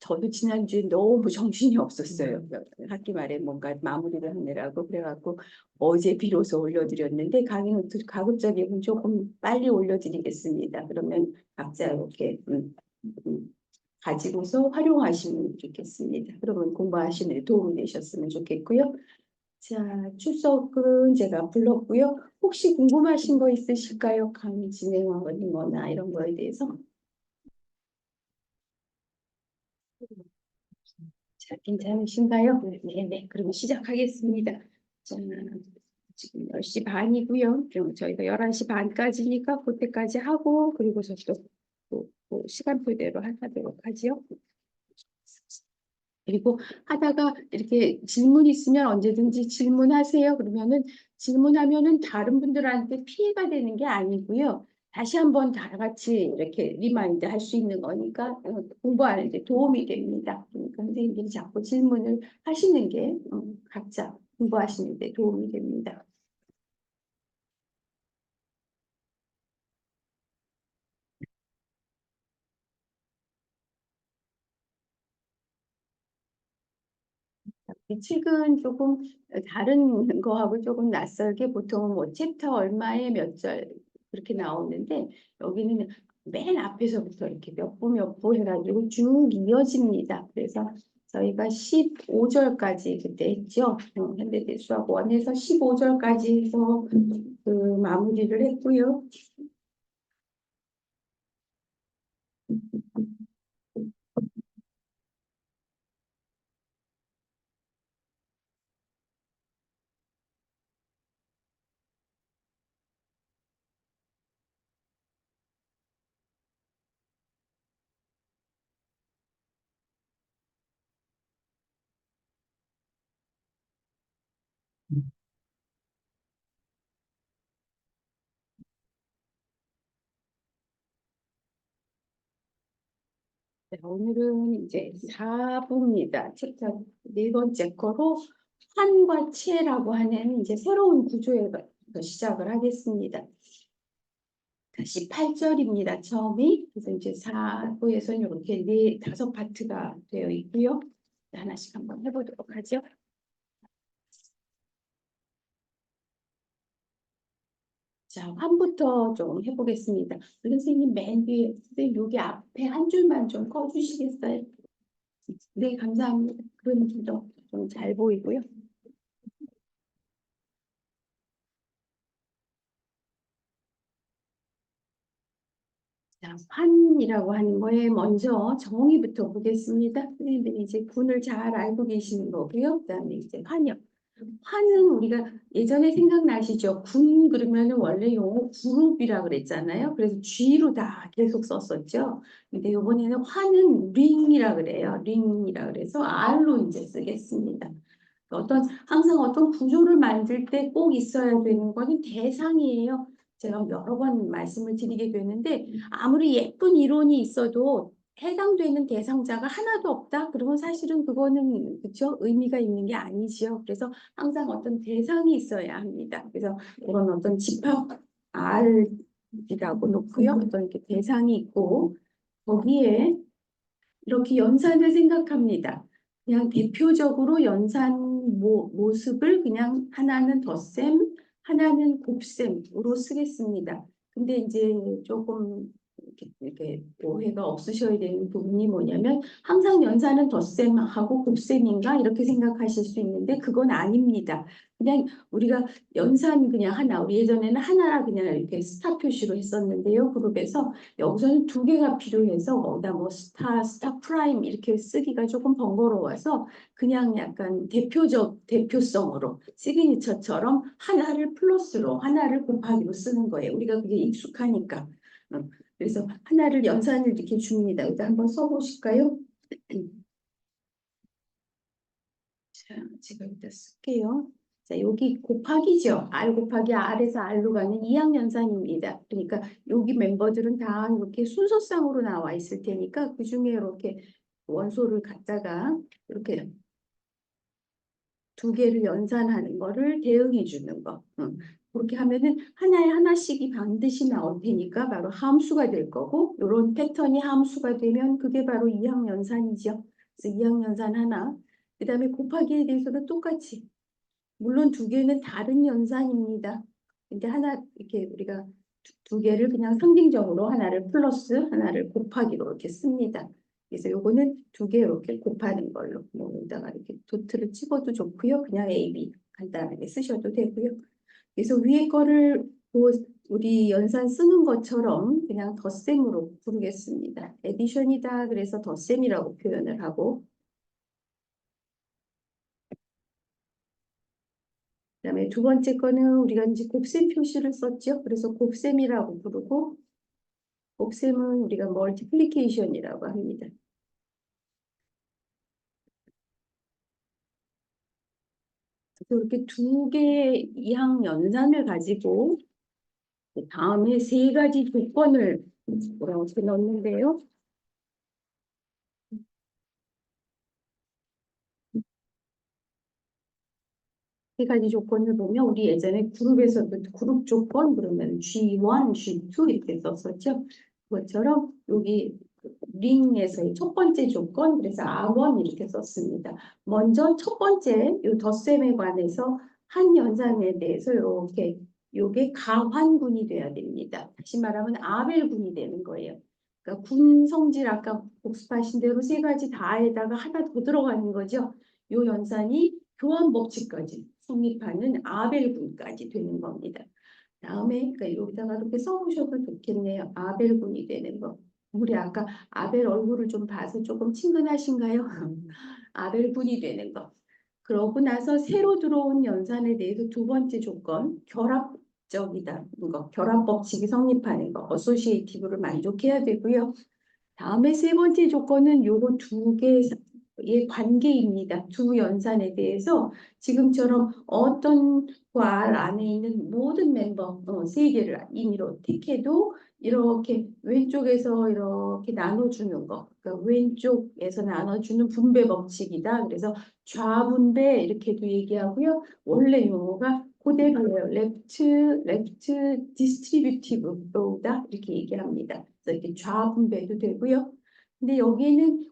저도 지난주에 너무 정신이 없었어요. 학기 말에 뭔가 마무리를 하느라고 그래갖고 어제 비로소 올려드렸는데 강의는 가급적이면 조금 빨리 올려드리겠습니다. 그러면 각자 이렇게 가지고서 활용하시면 좋겠습니다. 그러면 공부하시는 데 도움이 되셨으면 좋겠고요. 자, 출석은 제가 불렀고요. 혹시 궁금하신 거 있으실까요? 강의 진행하는 거나 이런 거에 대해서. 자, 괜찮으신가요? 네, 네. 그럼 시작하겠습니다. 자, 지금 10시 반이고요. 그럼 저희가 11시 반까지니까 그때까지 하고 그리고 또 시간표대로 하도록 하지요. 그리고 하다가 이렇게 질문 있으면 언제든지 질문하세요. 그러면은 질문하면은 다른 분들한테 피해가 되는 게 아니고요. 다시 한번 다 같이 이렇게 리마인드 할 수 있는 거니까 공부하는 데 도움이 됩니다. 그러니까 선생님들이 자꾸 질문을 하시는 게 각자 공부하시는 데 도움이 됩니다. 이 책은 조금 다른 거하고 조금 낯설게 보통은 뭐 챕터 얼마에 몇 절 그렇게 나오는데 여기는 맨 앞에서부터 이렇게 몇 부 해가지고 쭉 이어집니다. 그래서 저희가 15절까지 그때 했죠. 현대대수학 원에서 15절까지 해서 그 마무리를 했고요. 네, 오늘은 이제 4부입니다. 챕터 네 번째 거로 환과 체라고 하는 이제 새로운 구조에서 시작을 하겠습니다. 다시 8절입니다. 처음이. 그래서 이제 4부에서는 이렇게 다섯 파트가 되어 있고요. 하나씩 한번 해보도록 하죠. 자, 환부터 좀 해보겠습니다. 선생님 맨 뒤에, 선생님 여기 앞에 한 줄만 좀 꺼주시겠어요? 네, 감사합니다. 그럼 좀 잘 보이고요. 자, 환이라고 하는 거에 먼저 정의부터 보겠습니다. 선생님들이 이제 군을 잘 알고 계시는 거고요. 그다음에 이제 환이요. 환은 우리가 예전에 생각나시죠? 군 그러면은 원래 용어 그룹이라 그랬잖아요. 그래서 G로 다 계속 썼었죠. 근데 이번에는 환은 링이라 그래요. 링이라 그래서 R로 이제 쓰겠습니다. 항상 어떤 구조를 만들 때 꼭 있어야 되는 거는 대상이에요. 제가 여러 번 말씀을 드리게 되는데 아무리 예쁜 이론이 있어도 해당되는 대상자가 하나도 없다? 그러면 사실은 그거는 그쵸? 의미가 있는 게 아니지요. 그래서 항상 어떤 대상이 있어야 합니다. 그래서 그런 어떤 집합 R이라고 놓고요. 어떤 이렇게 대상이 있고 거기에 이렇게 연산을 생각합니다. 그냥 대표적으로 연산 모습을 그냥 하나는 덧셈, 하나는 곱셈으로 쓰겠습니다. 근데 이제 조금 이렇게 오해가 없으셔야 되는 부분이 뭐냐면 항상 연산은 덧셈하고 곱셈인가 이렇게 생각하실 수 있는데 그건 아닙니다. 그냥 우리가 연산 그냥 하나, 우리 예전에는 하나라 그냥 이렇게 스타 표시로 했었는데요. 그룹에서 여기서는 두 개가 필요해서 거기다 뭐 스타 프라임 이렇게 쓰기가 조금 번거로워서 그냥 약간 대표성으로 시그니처처럼 하나를 플러스로 하나를 곱하기로 쓰는 거예요. 우리가 그게 익숙하니까. 그래서 하나를 연산을 이렇게 줍니다. 일단 한번 써보실까요? 자, 제가 일단 쓸게요. 자, 여기 곱하기죠. R 곱하기 R에서 R로 가는 이항연산입니다. 그러니까 여기 멤버들은 다 이렇게 순서상으로 나와 있을 테니까 그 중에 이렇게 원소를 갖다가 이렇게 두 개를 연산하는 거를 대응해 주는 거. 그렇게 하면은 하나에 하나씩이 반드시 나올 테니까 바로 함수가 될 거고 이런 패턴이 함수가 되면 그게 바로 이항연산이죠. 그래서 이항연산 하나. 그다음에 곱하기에 대해서도 똑같이 물론 두 개는 다른 연산입니다. 근데 하나 이렇게 우리가 두 개를 그냥 상징적으로 하나를 플러스 하나를 곱하기로 이렇게 씁니다. 그래서 요거는 두 개 이렇게 곱하는 걸로 뭐 여기다가 이렇게 도트를 찍어도 좋고요. 그냥 A, B 간단하게 쓰셔도 되고요. 그래서 위에 거를 우리 연산 쓰는 것처럼 그냥 덧셈으로 부르겠습니다. 에디션이다 그래서 덧셈이라고 표현을 하고 그다음에 두 번째 거는 우리가 이제 곱셈 표시를 썼죠. 그래서 곱셈이라고 부르고 곱셈은 우리가 멀티플리케이션이라고 합니다. 그래서 이렇게 두 개의 이항 연산을 가지고 다음에 세 가지 조건을 이렇게 넣는데요. 세 가지 조건을 보면 우리 예전에 그룹에서도 그룹 조건 그러면 G1, G2 이렇게 썼었죠. 그것처럼 여기 링에서의 첫 번째 조건 그래서 R1 이렇게 썼습니다. 먼저 첫 번째 이 덧셈에 관해서 한 연산에 대해서 이렇게 요게 가환군이 돼야 됩니다. 다시 말하면 아벨군이 되는 거예요. 그러니까 군 성질 아까 복습하신 대로 세 가지 다에다가 하나 더 들어가는 거죠. 요 연산이 교환 법칙까지 성립하는 아벨군까지 되는 겁니다. 다음에 그러니까 여기다가 이렇게 써보셔도 좋겠네요. 아벨군이 되는 거. 우리 아까 아벨 얼굴을 좀 봐서 조금 친근하신가요? 아벨군이 되는 거. 그러고 나서 새로 들어온 연산에 대해서 두 번째 조건, 결합적이다. 거, 결합 법칙이 성립하는 거, 어소시에이티브를 만족해야 되고요. 다음에 세 번째 조건은 요거 두 개의 관계입니다. 두 연산에 대해서 지금처럼 어떤 과 안에 있는 모든 멤버 세 개를 임의로 택해도 이렇게 왼쪽에서 이렇게 나눠주는 거. 그러니까 왼쪽에서 나눠주는 분배 법칙이다. 그래서 좌분배 이렇게도 얘기하고요. 원래 용어가 그대로예요. 레프트 디스트리뷰티브 로우다 이렇게 얘기합니다. 그래서 이렇게 좌분배도 되고요. 근데 여기는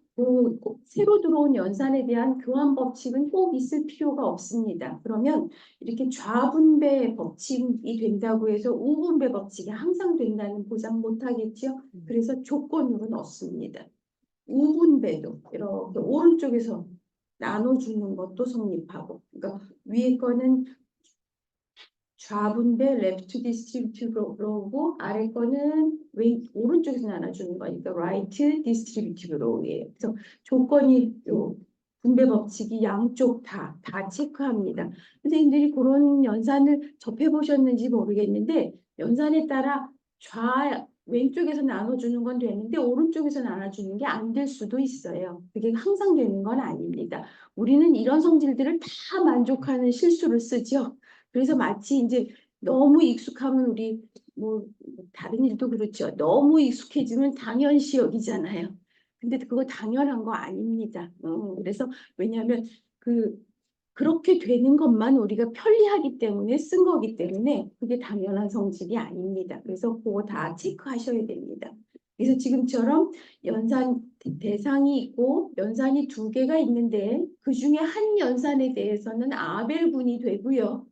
새로 들어온 연산에 대한 교환 법칙은 꼭 있을 필요가 없습니다. 그러면 이렇게 좌분배 법칙이 된다고 해서 우분배 법칙이 항상 된다는 보장 못하겠죠. 그래서 조건으로 넣습니다. 우분배도 이렇게 오른쪽에서 나눠주는 것도 성립하고, 그러니까 위에 거는 좌분배 레프트 디스트리뷰티브로고 아래 거는 오른쪽에서 나눠주는 거니까 라이트 디스트리뷰티브로예요. 그래서 조건이 요 분배 법칙이 양쪽 다 체크합니다. 선생님들이 그런 연산을 접해 보셨는지 모르겠는데 연산에 따라 왼쪽에서 나눠주는 건 되는데 오른쪽에서 나눠주는 게 안 될 수도 있어요. 그게 항상 되는 건 아닙니다. 우리는 이런 성질들을 다 만족하는 실수를 쓰죠. 그래서 마치 이제 너무 익숙하면 우리 뭐 다른 일도 그렇죠. 너무 익숙해지면 당연시 여기잖아요. 근데 그거 당연한 거 아닙니다. 그래서 왜냐하면 그렇게 되는 것만 우리가 편리하기 때문에 쓴 거기 때문에 그게 당연한 성질이 아닙니다. 그래서 그거 다 체크하셔야 됩니다. 그래서 지금처럼 연산 대상이 있고 연산이 두 개가 있는데 그 중에 한 연산에 대해서는 아벨분이 되고요.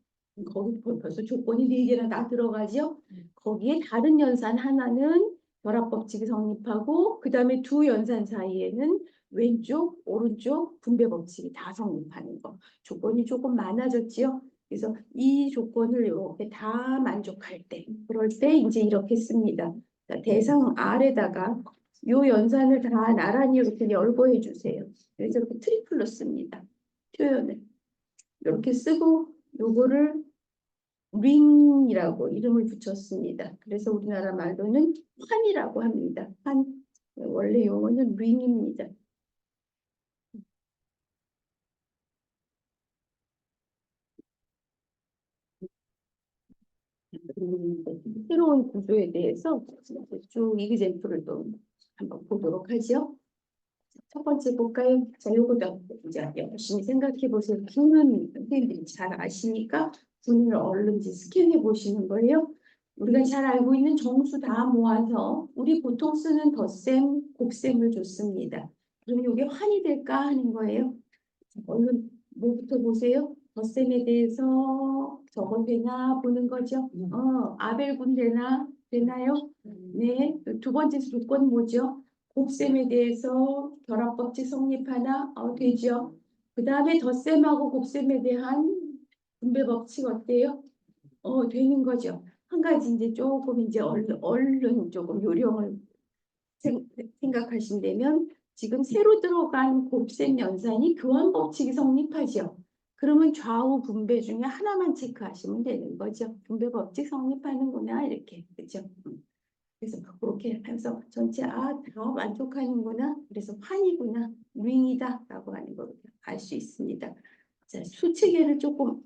거기 벌써 조건이 네 개나 다 들어가죠. 거기에 다른 연산 하나는 결합법칙이 성립하고 그 다음에 두 연산 사이에는 왼쪽, 오른쪽 분배 법칙이 다 성립하는 거. 조건이 조금 많아졌지요. 그래서 이 조건을 이렇게 다 만족할 때, 그럴 때 이제 이렇게 씁니다. 대상 R에다가 요 연산을 다 나란히 이렇게 열거 해주세요. 그래서 이렇게 트리플로 씁니다. 표현을. 이렇게 쓰고 요거를 링이라고 이름을 붙였습니다. 그래서 우리나라 말로는 환이라고 합니다. 환. 원래 용어는 링입니다. 새로운 구조에 대해서 쭉 이그젠플을 또 한번 보도록 하죠. 첫 번째 볼까요? 자, 요거도 이제 열심히 생각해 보세요. 분은 선생님들이 잘 아시니까 분을 얼른 스캔해 보시는 거예요. 우리가 잘 알고 있는 정수 다 모아서 우리 보통 쓰는 덧셈, 곱셈을 줬습니다. 그럼 이게 환이 될까 하는 거예요. 얼른 뭐부터 보세요. 덧셈에 대해서 저건 되나 보는 거죠. 아벨군 되나요? 네. 두 번째 조건 뭐죠? 곱셈에 대해서 결합법칙 성립하나? 되죠. 그 다음에 덧셈하고 곱셈에 대한 분배법칙 어때요? 되는 거죠. 한 가지 이제 조금 이제 얼른 조금 요령을 생각하신다면 지금 새로 들어간 곱셈 연산이 교환 법칙이 성립하죠. 그러면 좌우 분배 중에 하나만 체크하시면 되는 거죠. 분배 법칙 성립하는구나 이렇게 그렇죠. 그래서 그렇게 해서 전체 다 만족하는구나. 그래서 환이구나, 링이다라고 하는 걸 알 수 있습니다. 자, 수체계를 조금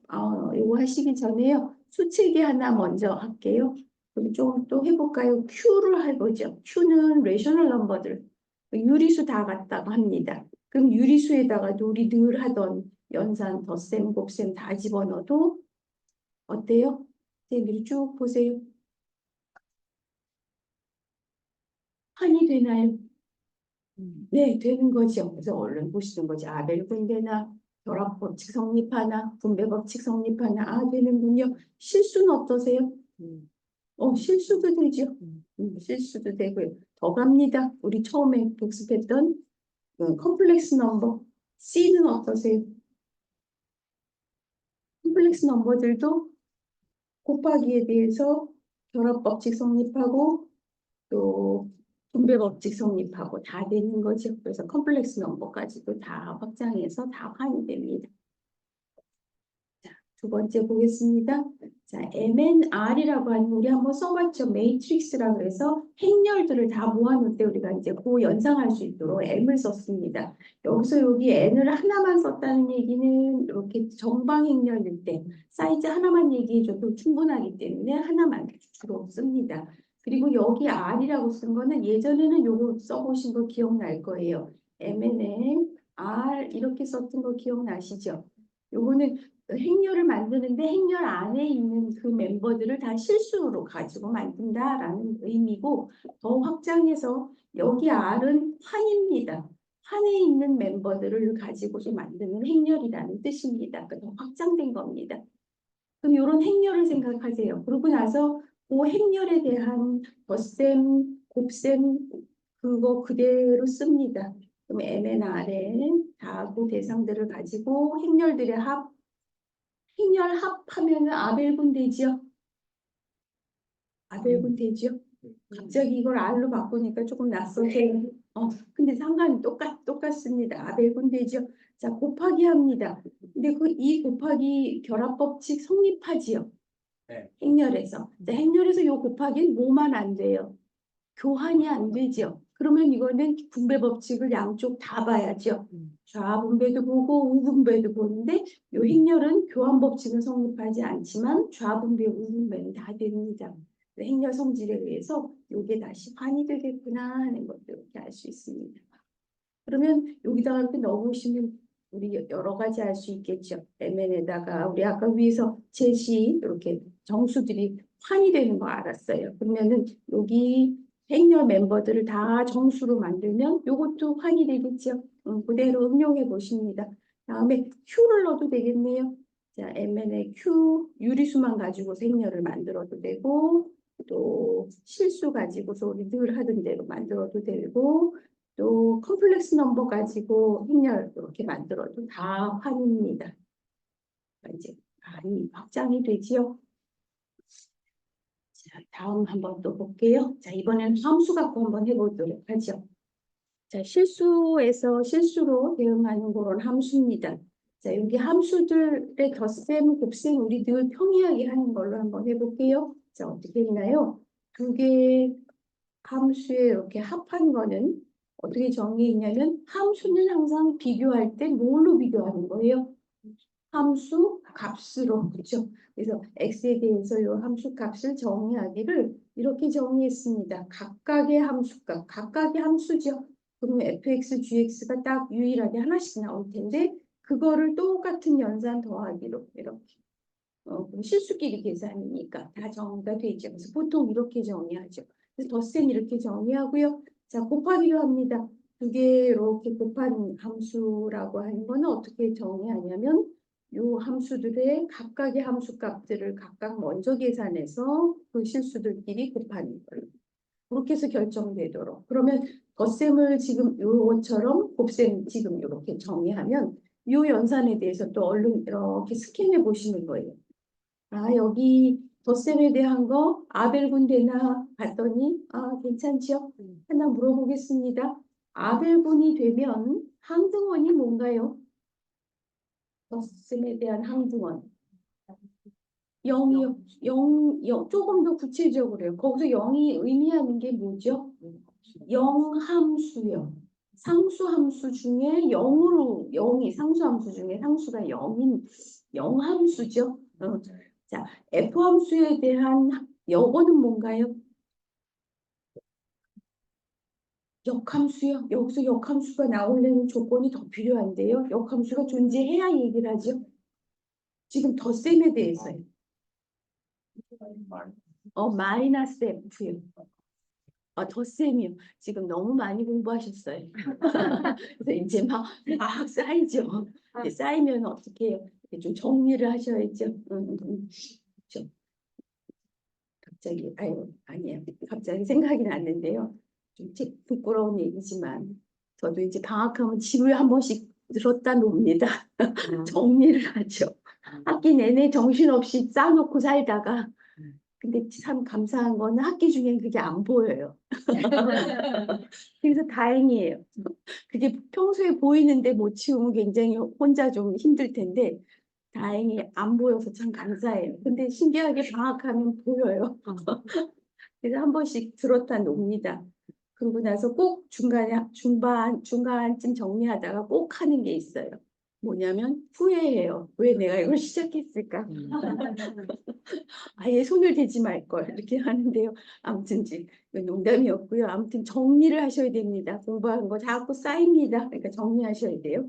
이거 하시기 전에요. 수체계 하나 먼저 할게요. 그럼 좀 또 해볼까요? Q를 해보죠. Q는 레셔널 넘버들 유리수 다 같다고 합니다. 그럼 유리수에다가도 우리 늘 하던 연산, 덧셈, 곱셈 다 집어넣어도 어때요? 선생님들이 쭉 보세요. 환이 되나요? 네, 되는 거죠. 그래서 얼른 보시는 거죠. 아벨군 되나, 결합법칙 성립하나, 분배법칙 성립하나, 되는군요. 실수는 어떠세요? 실수도 되죠. 실수도 되고요. 더 갑니다. 우리 처음에 복습했던 컴플렉스 넘버. C는 어떠세요? 컴플렉스 넘버들도 곱하기에 대해서 결합법칙 성립하고 또 분배 법칙 성립하고 다 되는 거죠. 그래서 컴플렉스 넘버까지도 다 확장해서 다 환이 됩니다. 자, 두 번째 보겠습니다. 자, MNR이라고 하는 우리 한번 써봤죠. 매트릭스라고 해서 행렬들을 다 모아놓을 때 우리가 이제 그 연상할 수 있도록 M을 썼습니다. 여기서 여기 N을 하나만 썼다는 얘기는 이렇게 정방 행렬일 때 사이즈 하나만 얘기해줘도 충분하기 때문에 하나만 주로 씁니다. 그리고 여기 R이라고 쓴 거는 예전에는 요거 써보신 거 기억날 거예요. MNN, R 이렇게 썼던 거 기억나시죠? 요거는 행렬을 만드는데 행렬 안에 있는 그 멤버들을 다 실수로 가지고 만든다라는 의미고 더 확장해서 여기 R은 환입니다. 판에 있는 멤버들을 가지고서 만드는 행렬이라는 뜻입니다. 그러니까 더 확장된 겁니다. 그럼 이런 행렬을 생각하세요. 그러고 나서 그 행렬에 대한 덧셈, 곱셈 그거 그대로 씁니다. 그럼 MNR에 다 그 대상들을 가지고 행렬들의 합, 행렬 합하면은 아벨군 되지요. 아벨군 되지요. 갑자기 이걸 R로 바꾸니까 조금 낯설게. 근데 상관이 똑같습니다. 아벨군 되죠. 자, 곱하기 합니다. 근데 이 곱하기 결합법칙 성립하지요. 네. 행렬에서. 자, 행렬에서 요 곱하기는 뭐만 안 돼요? 교환이 안 되죠. 그러면 이거는 분배 법칙을 양쪽 다 봐야죠. 좌분배도 보고 우분배도 보는데 요 행렬은 교환 법칙은 성립하지 않지만 좌분배, 우분배는 다 됩니다. 행렬 성질에 의해서 이게 다시 환이 되겠구나 하는 것도 이렇게 알 수 있습니다. 그러면 여기다가 이렇게 넣어보시면 우리 여러 가지 알 수 있겠죠. MN에다가 우리 아까 위에서 제시 이렇게 정수들이 환이 되는 거 알았어요. 그러면은 여기 행렬 멤버들을 다 정수로 만들면 이것도 환이 되겠죠. 그대로 응용해 보십니다. 다음에 Q를 넣어도 되겠네요. 자, MN의 Q 유리수만 가지고 행렬을 만들어도 되고 또 실수 가지고서 우리 늘 하던 대로 만들어도 되고 또 컴플렉스 넘버 가지고 행렬 이렇게 만들어도 다 환입니다. 이제 많이 확장이 되지요. 자, 다음 한번 또 볼게요. 자, 이번에는 함수 갖고 한번 해보도록 하죠. 자, 실수로 대응하는 그런 함수입니다. 자, 여기 함수들의 덧셈, 곱셈 우리 늘 평이하게 하는 걸로 한번 해볼게요. 자, 어떻게 했나요? 두 개의 함수에 이렇게 합한 거는 어떻게 정의했냐면 함수는 항상 비교할 때 뭘로 비교하는 거예요? 함수 값으로. 그렇죠? 그래서 x에 대해서 이 함수 값을 정의하기를 이렇게 정의했습니다. 각각의 함수값, 각각의 함수죠. 그러면 fx, gx가 딱 유일하게 하나씩 나올 텐데 그거를 똑같은 연산 더하기로 이렇게. 그럼 실수끼리 계산이니까 다 정의가 되죠. 그래서 보통 이렇게 정의하죠. 그래서 덧셈 이렇게 정의하고요. 자, 곱하기로 합니다. 두 개 이렇게 곱한 함수라고 하는 거는 어떻게 정의하냐면 요 함수들의 각각의 함수값들을 각각 먼저 계산해서 그 실수들끼리 곱하는 걸로. 그렇게 해서 결정되도록. 그러면 덧셈을 지금 요것처럼 곱셈 지금 이렇게 정의하면 요 연산에 대해서 또 얼른 이렇게 스캔해 보시는 거예요. 아, 여기 덧셈에 대한 거 아벨군 되나 봤더니 괜찮죠? 하나 물어보겠습니다. 아벨군이 되면 항등원이 뭔가요? 덧셈에 대한 항등원. 0이요. 0, 조금 더 구체적으로요. 거기서 0이 의미하는 게 뭐죠? 영함수요. 상수함수 중에 0이 상수함수 중에 상수가 0인 영함수죠. 자, F함수에 대한 영어는 뭔가요? 역함수요. 여기서 역함수가 나오려는 조건이 더 필요한데요. 역함수가 존재해야 얘기를 하죠. 지금 덧셈에 대해서요. 마이너스 F요. 덧셈이요. 지금 너무 많이 공부하셨어요. 그래서 이제 막 쌓이죠. 쌓이면 어떻게 해요? 좀 정리를 하셔야죠. 좀 갑자기 아니에요. 갑자기 생각이 났는데요. 좀 부끄러운 얘기지만 저도 이제 방학하면 집을 한 번씩 들었다 놉니다. 정리를 하죠. 학기 내내 정신없이 쌓아놓고 살다가 근데 참 감사한 거는 학기 중엔 그게 안 보여요. 그래서 다행이에요. 그게 평소에 보이는데 못 치우면 굉장히 혼자 좀 힘들 텐데 다행히 안 보여서 참 감사해요. 근데 신기하게 방학하면 보여요. 그래서 한 번씩 들었다 놉니다. 그러고 나서 꼭 중간쯤 정리하다가 꼭 하는 게 있어요. 뭐냐면 후회해요. 왜 내가 이걸 시작했을까? 아예 손을 대지 말 걸 이렇게 하는데요. 아무튼 이제 농담이었고요. 아무튼 정리를 하셔야 됩니다. 공부하는 거 자꾸 쌓입니다. 그러니까 정리하셔야 돼요.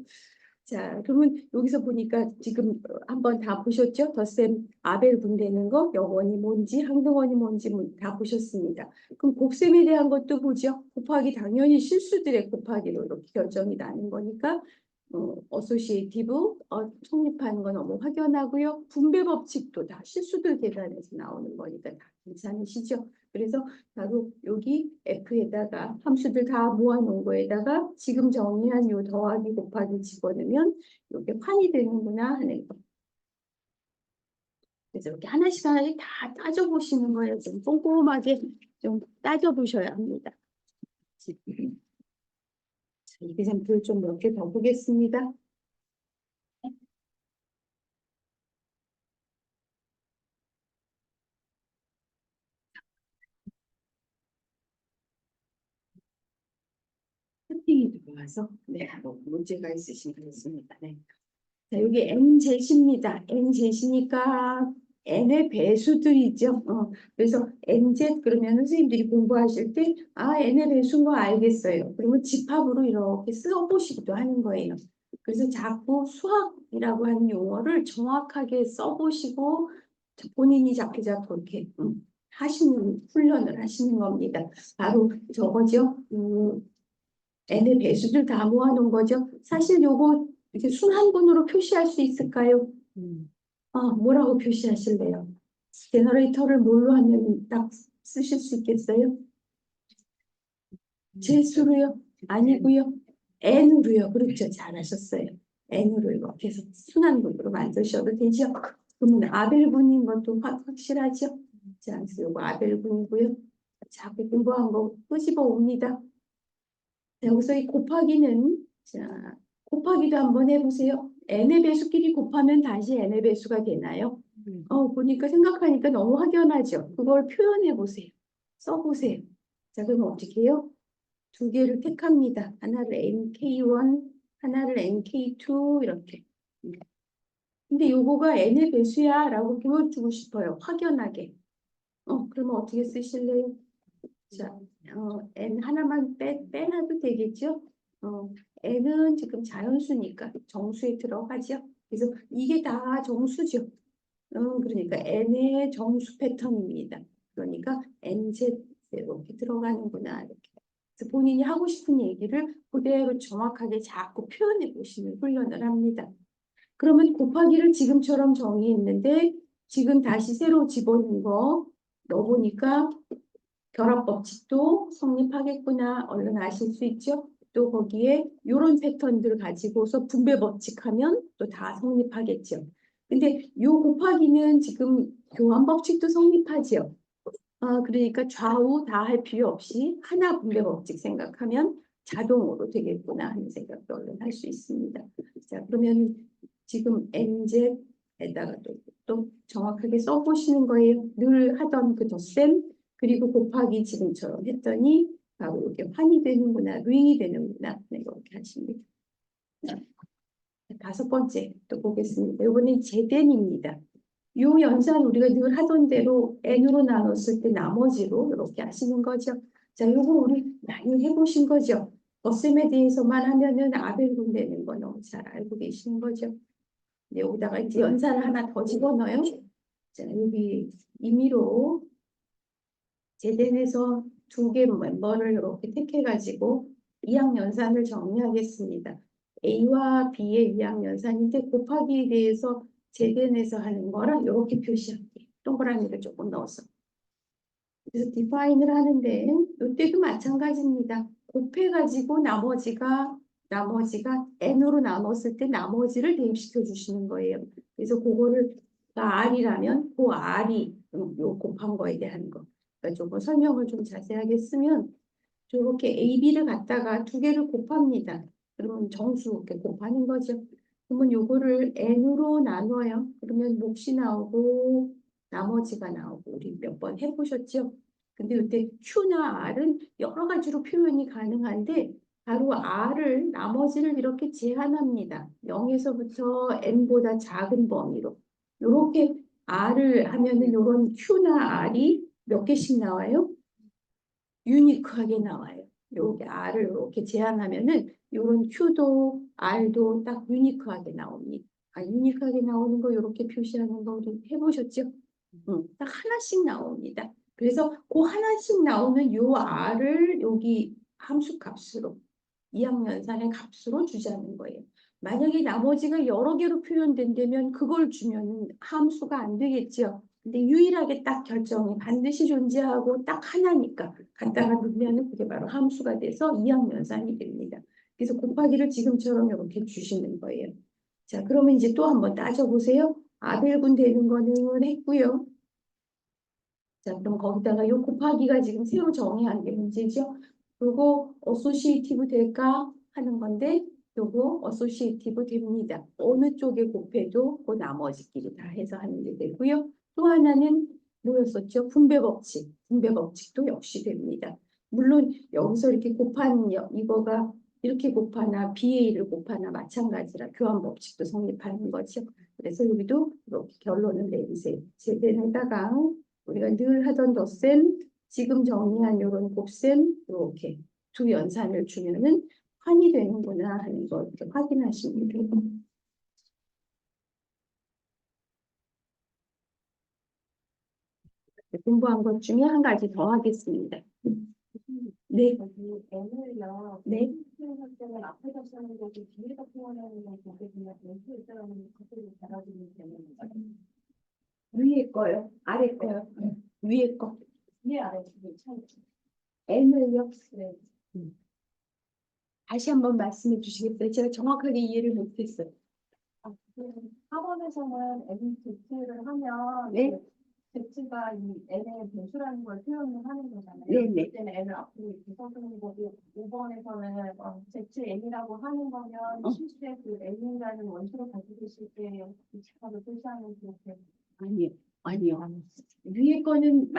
자, 그러면 여기서 보니까 지금 한번 다 보셨죠? 덧셈 아벨 분되는 거, 여원이 뭔지, 항등원이 뭔지 다 보셨습니다. 그럼 곱셈에 대한 것도 보죠. 곱하기 당연히 실수들의 곱하기로 이렇게 결정이 나는 거니까 어소시에이티브 성립하는 건 너무 확연하고요. 분배 법칙도 다 실수들 계산에서 나오는 거니까 다 괜찮으시죠? 그래서 바로 여기 F에다가 함수들 다 모아놓은 거에다가 지금 정의한 요 더하기 곱하기 집어넣으면 이게 판이 되는구나 하는 거. 그래서 이렇게 하나씩 하나씩 다 따져보시는 거예요. 좀 꼼꼼하게 좀 따져보셔야 합니다. 이그샘플 좀 몇 개 더 보겠습니다. 세팅이 들어와서 네, 뭐 문제가 있으신 것 같습니다. 네. 자, 여기 nzet입니다. nzet이니까 n의 배수들이죠. 그래서 nz 그러면 선생님들이 공부하실 때 n의 배수인 거 알겠어요. 그러면 집합으로 이렇게 써보시기도 하는 거예요. 그래서 자꾸 수학이라고 하는 용어를 정확하게 써보시고 본인이 자꾸 이렇게 하시는 훈련을 하시는 겁니다. 바로 저거죠. n의 배수들 다 모아놓은 거죠. 사실 요거 이렇게 순환분으로 표시할 수 있을까요? 뭐라고 표시하실래요? 제너레이터를 뭘로 하면 딱 쓰실 수 있겠어요? 제수로요? 아니고요. n으로요. 그렇죠. 잘하셨어요. n으로 이렇게 해서 순환분으로 만드셔도 되죠. 그러면 아벨분인 것도 확실하죠? 자, 그래서 요거 아벨분이고요. 자꾸 공부한 거 끄집어 옵니다. 여기서 이 곱하기는 자 곱하기도 한번 해보세요. n의 배수끼리 곱하면 다시 n의 배수가 되나요? 보니까 생각하니까 너무 확연하죠. 그걸 표현해 보세요. 써보세요. 자, 그럼 어떻게 해요? 두 개를 택합니다. 하나를 nk1, 하나를 nk2 이렇게. 근데 요거가 n의 배수야 라고 보여주고 싶어요. 확연하게. 그러면 어떻게 쓰실래요? 자, n 하나만 빼놔도 되겠죠? n은 지금 자연수니까 정수에 들어가죠. 그래서 이게 다 정수죠. 그러니까 n의 정수 패턴입니다. 그러니까 nz 이렇게 들어가는구나. 이렇게. 그래서 본인이 하고 싶은 얘기를 그대로 정확하게 자꾸 표현해 보시는 훈련을 합니다. 그러면 곱하기를 지금처럼 정의했는데 지금 다시 새로 집어넣은 거 넣어보니까 결합법칙도 성립하겠구나 얼른 아실 수 있죠. 또 거기에 이런 패턴들 가지고서 분배법칙하면 또 다 성립하겠죠. 근데 요 곱하기는 지금 교환법칙도 성립하죠. 그러니까 좌우 다 할 필요 없이 하나 분배법칙 생각하면 자동으로 되겠구나 하는 생각도 얼른 할 수 있습니다. 자, 그러면 지금 nz에다가 또 정확하게 써보시는 거예요. 늘 하던 그 덧셈 그리고 곱하기 지금처럼 했더니 바로 이렇게 환이 되는구나, 링이 되는구나 이렇게 하십니다. 다섯 번째 또 보겠습니다. 이번엔 제된입니다. 이 연산 우리가 늘 하던 대로 n으로 나눴을 때 나머지로 이렇게 하시는 거죠. 자, 이거 우리 많이 해보신 거죠. 덧셈에 대해서만 하면은 아벨분 되는 거 너무 잘 알고 계시는 거죠. 여기다가 이제 연산을 하나 더 집어넣어요. 자, 여기 임의로 제덴에서 두 개 멤버를 이렇게 택해가지고 이항연산을 정리하겠습니다. A와 B의 이항연산인데 곱하기에 대해서 제덴에서 하는 거랑 이렇게 표시할게요. 동그라미를 조금 넣어서. 그래서 디파인을 하는데 이때도 마찬가지입니다. 곱해가지고 나머지가 n으로 나눴을 때 나머지를 대입시켜 주시는 거예요. 그래서 그거를 r이라면 그 r이 요 곱한 거에 대한 거. 그러니까 조금 설명을 좀 자세하게 쓰면 저렇게 A, B를 갖다가 두 개를 곱합니다. 그러면 정수 이렇게 곱하는 거죠. 그러면 요거를 n으로 나눠요. 그러면 몫이 나오고 나머지가 나오고 우리 몇 번 해보셨죠? 근데 이때 Q나 R은 여러 가지로 표현이 가능한데 바로 R을 나머지를 이렇게 제한합니다. 0에서부터 n보다 작은 범위로. 이렇게 R을 하면은 이런 Q나 R이 몇 개씩 나와요? 유니크하게 나와요. 여기 R을 이렇게 제한하면은 요런 Q도 R도 딱 유니크하게 나옵니다. 유니크하게 나오는 거 이렇게 표시하는 거 우리 해보셨죠? 딱 하나씩 나옵니다. 그래서 그 하나씩 나오는 요 R을 여기 함수 값으로 2학년산의 값으로 주자는 거예요. 만약에 나머지가 여러 개로 표현된다면 그걸 주면 함수가 안 되겠죠. 근데 유일하게 딱 결정이 반드시 존재하고 딱 하나니까 갖다가 넣으면 그게 바로 함수가 돼서 2학년산이 됩니다. 그래서 곱하기를 지금처럼 이렇게 주시는 거예요. 자, 그러면 이제 또 한번 따져보세요. 아벨군 되는 거는 했고요. 자, 그럼 거기다가 요 곱하기가 지금 새로 정의한 게 문제죠. 요거 어소시에이티브 될까 하는 건데 요거 어소시에이티브 됩니다. 어느 쪽에 곱해도 그 나머지끼리 다 해서 하는 게 되고요. 또 하나는 뭐였었죠? 분배 법칙. 분배 법칙도 역시 됩니다. 물론 여기서 이렇게 곱한 이거가 이렇게 곱하나 BA를 곱하나 마찬가지라 교환 법칙도 성립하는 거죠. 그래서 여기도 이렇게 결론을 내리세요. 제대로다가 우리가 늘 하던 덧셈, 지금 정리한 이런 곱셈 이렇게 두 연산을 주면은 환이 되는구나 하는 걸 이렇게 확인하시면 됩니다. 공부한 것 중에 한 가지 더 하겠습니다. 네. N을요, 네. 표현할 때는 앞에서 쓰는 거고 뒤에서 표현하는 건 거기에 그냥 왼쪽에 있다는 것들을 달아주면 되는 거죠. 위에 거요? 아래 거요? 위에 거. 위에 아래 두개 차이죠. N을요? 네. 다시 한번 말씀해 주시겠어요? 제가 정확하게 이해를 못했어요. 학원에서는 NZ를 하면 네. Z가 이 N의 배수라는 걸 표현을 하는 거잖아요. 네네. 그때는 N을 앞으로 이렇게 써주는 거고 5번에서는 ZN이라고 하는 거면 실제 그 N이라는 원소를 가지고 있을 때 이 집합을 표시하는 그렇게 아니요. 위에 거는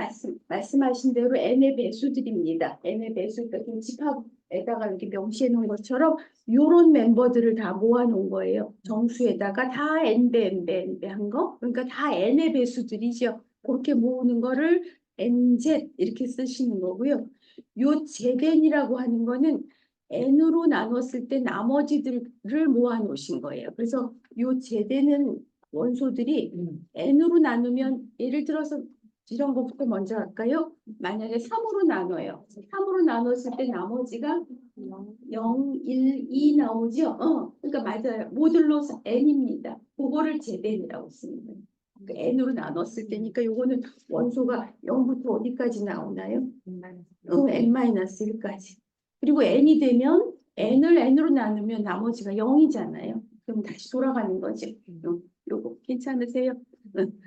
말씀하신 대로 N의 배수들입니다. N의 배수, 그러니까 집합에다가 이렇게 명시해 놓은 것처럼 요런 멤버들을 다 모아 놓은 거예요. 정수에다가 다 N배 한 거. 그러니까 다 N의 배수들이죠. 그렇게 모으는 거를 NZ 이렇게 쓰시는 거고요. 요 제덴이라고 하는 거는 N으로 나눴을 때 나머지들을 모아 놓으신 거예요. 그래서 요 제덴은 원소들이 n으로 나누면 예를 들어서 이런 것부터 먼저 할까요? 만약에 3으로 나눠요. 3으로 나눴을 때 나머지가 0, 1, 2 나오죠? 그러니까 맞아요. 모듈로 n입니다. 그거를 제된이라고 쓰는 거예요. 그러니까 n으로 나눴을 때니까 요거는 원소가 0부터 어디까지 나오나요? n-1까지. 그리고 n이 되면 n을 n으로 나누면 나머지가 0이잖아요. 그럼 다시 돌아가는 거죠. 요거 괜찮으세요?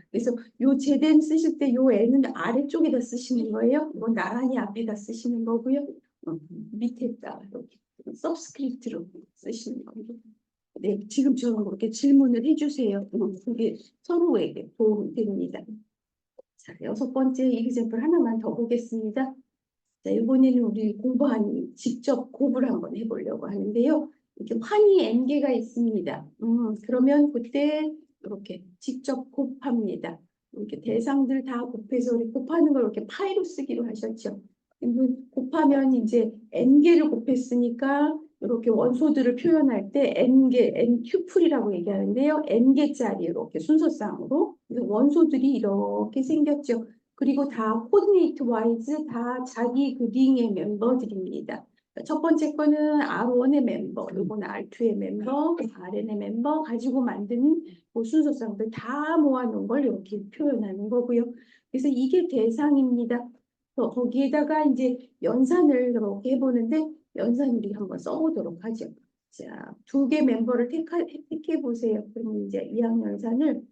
그래서 요 제된 쓰실 때 요 n은 아래쪽에다 쓰시는 거예요. 이건 나란히 앞에다 쓰시는 거고요. 밑에다 이렇게 서브스크립트로 쓰시는 거예요. 네, 지금처럼 그렇게 질문을 해주세요. 그게 서로에게 도움이 됩니다. 자, 6번째 이그잼플 하나만 더 보겠습니다. 자, 이번에는 우리 공부한 직접 곱을 한번 해보려고 하는데요. 이렇게 환희 n개가 있습니다. 그러면 그때 이렇게 직접 곱합니다. 이렇게 대상들 다 곱해서 우리 곱하는 걸 이렇게 파이로 쓰기로 하셨죠. 곱하면 이제 n개를 곱했으니까 이렇게 원소들을 표현할 때 n개, n큐플이라고 얘기하는데요. n개짜리 이렇게 순서상으로 원소들이 이렇게 생겼죠. 그리고 다 코디네이트 와이즈 다 자기 그 링의 멤버들입니다. 첫 번째 거는 R1의 멤버, 이건 R2의 멤버, RN의 멤버 가지고 만든 그 순서상들 다 모아놓은 걸 이렇게 표현하는 거고요. 그래서 이게 대상입니다. 거기에다가 이제 연산을 이렇게 해보는데 연산 우리 한번 써보도록 하죠. 자, 2개 멤버를 택해 보세요. 그러면 이제 2학년산을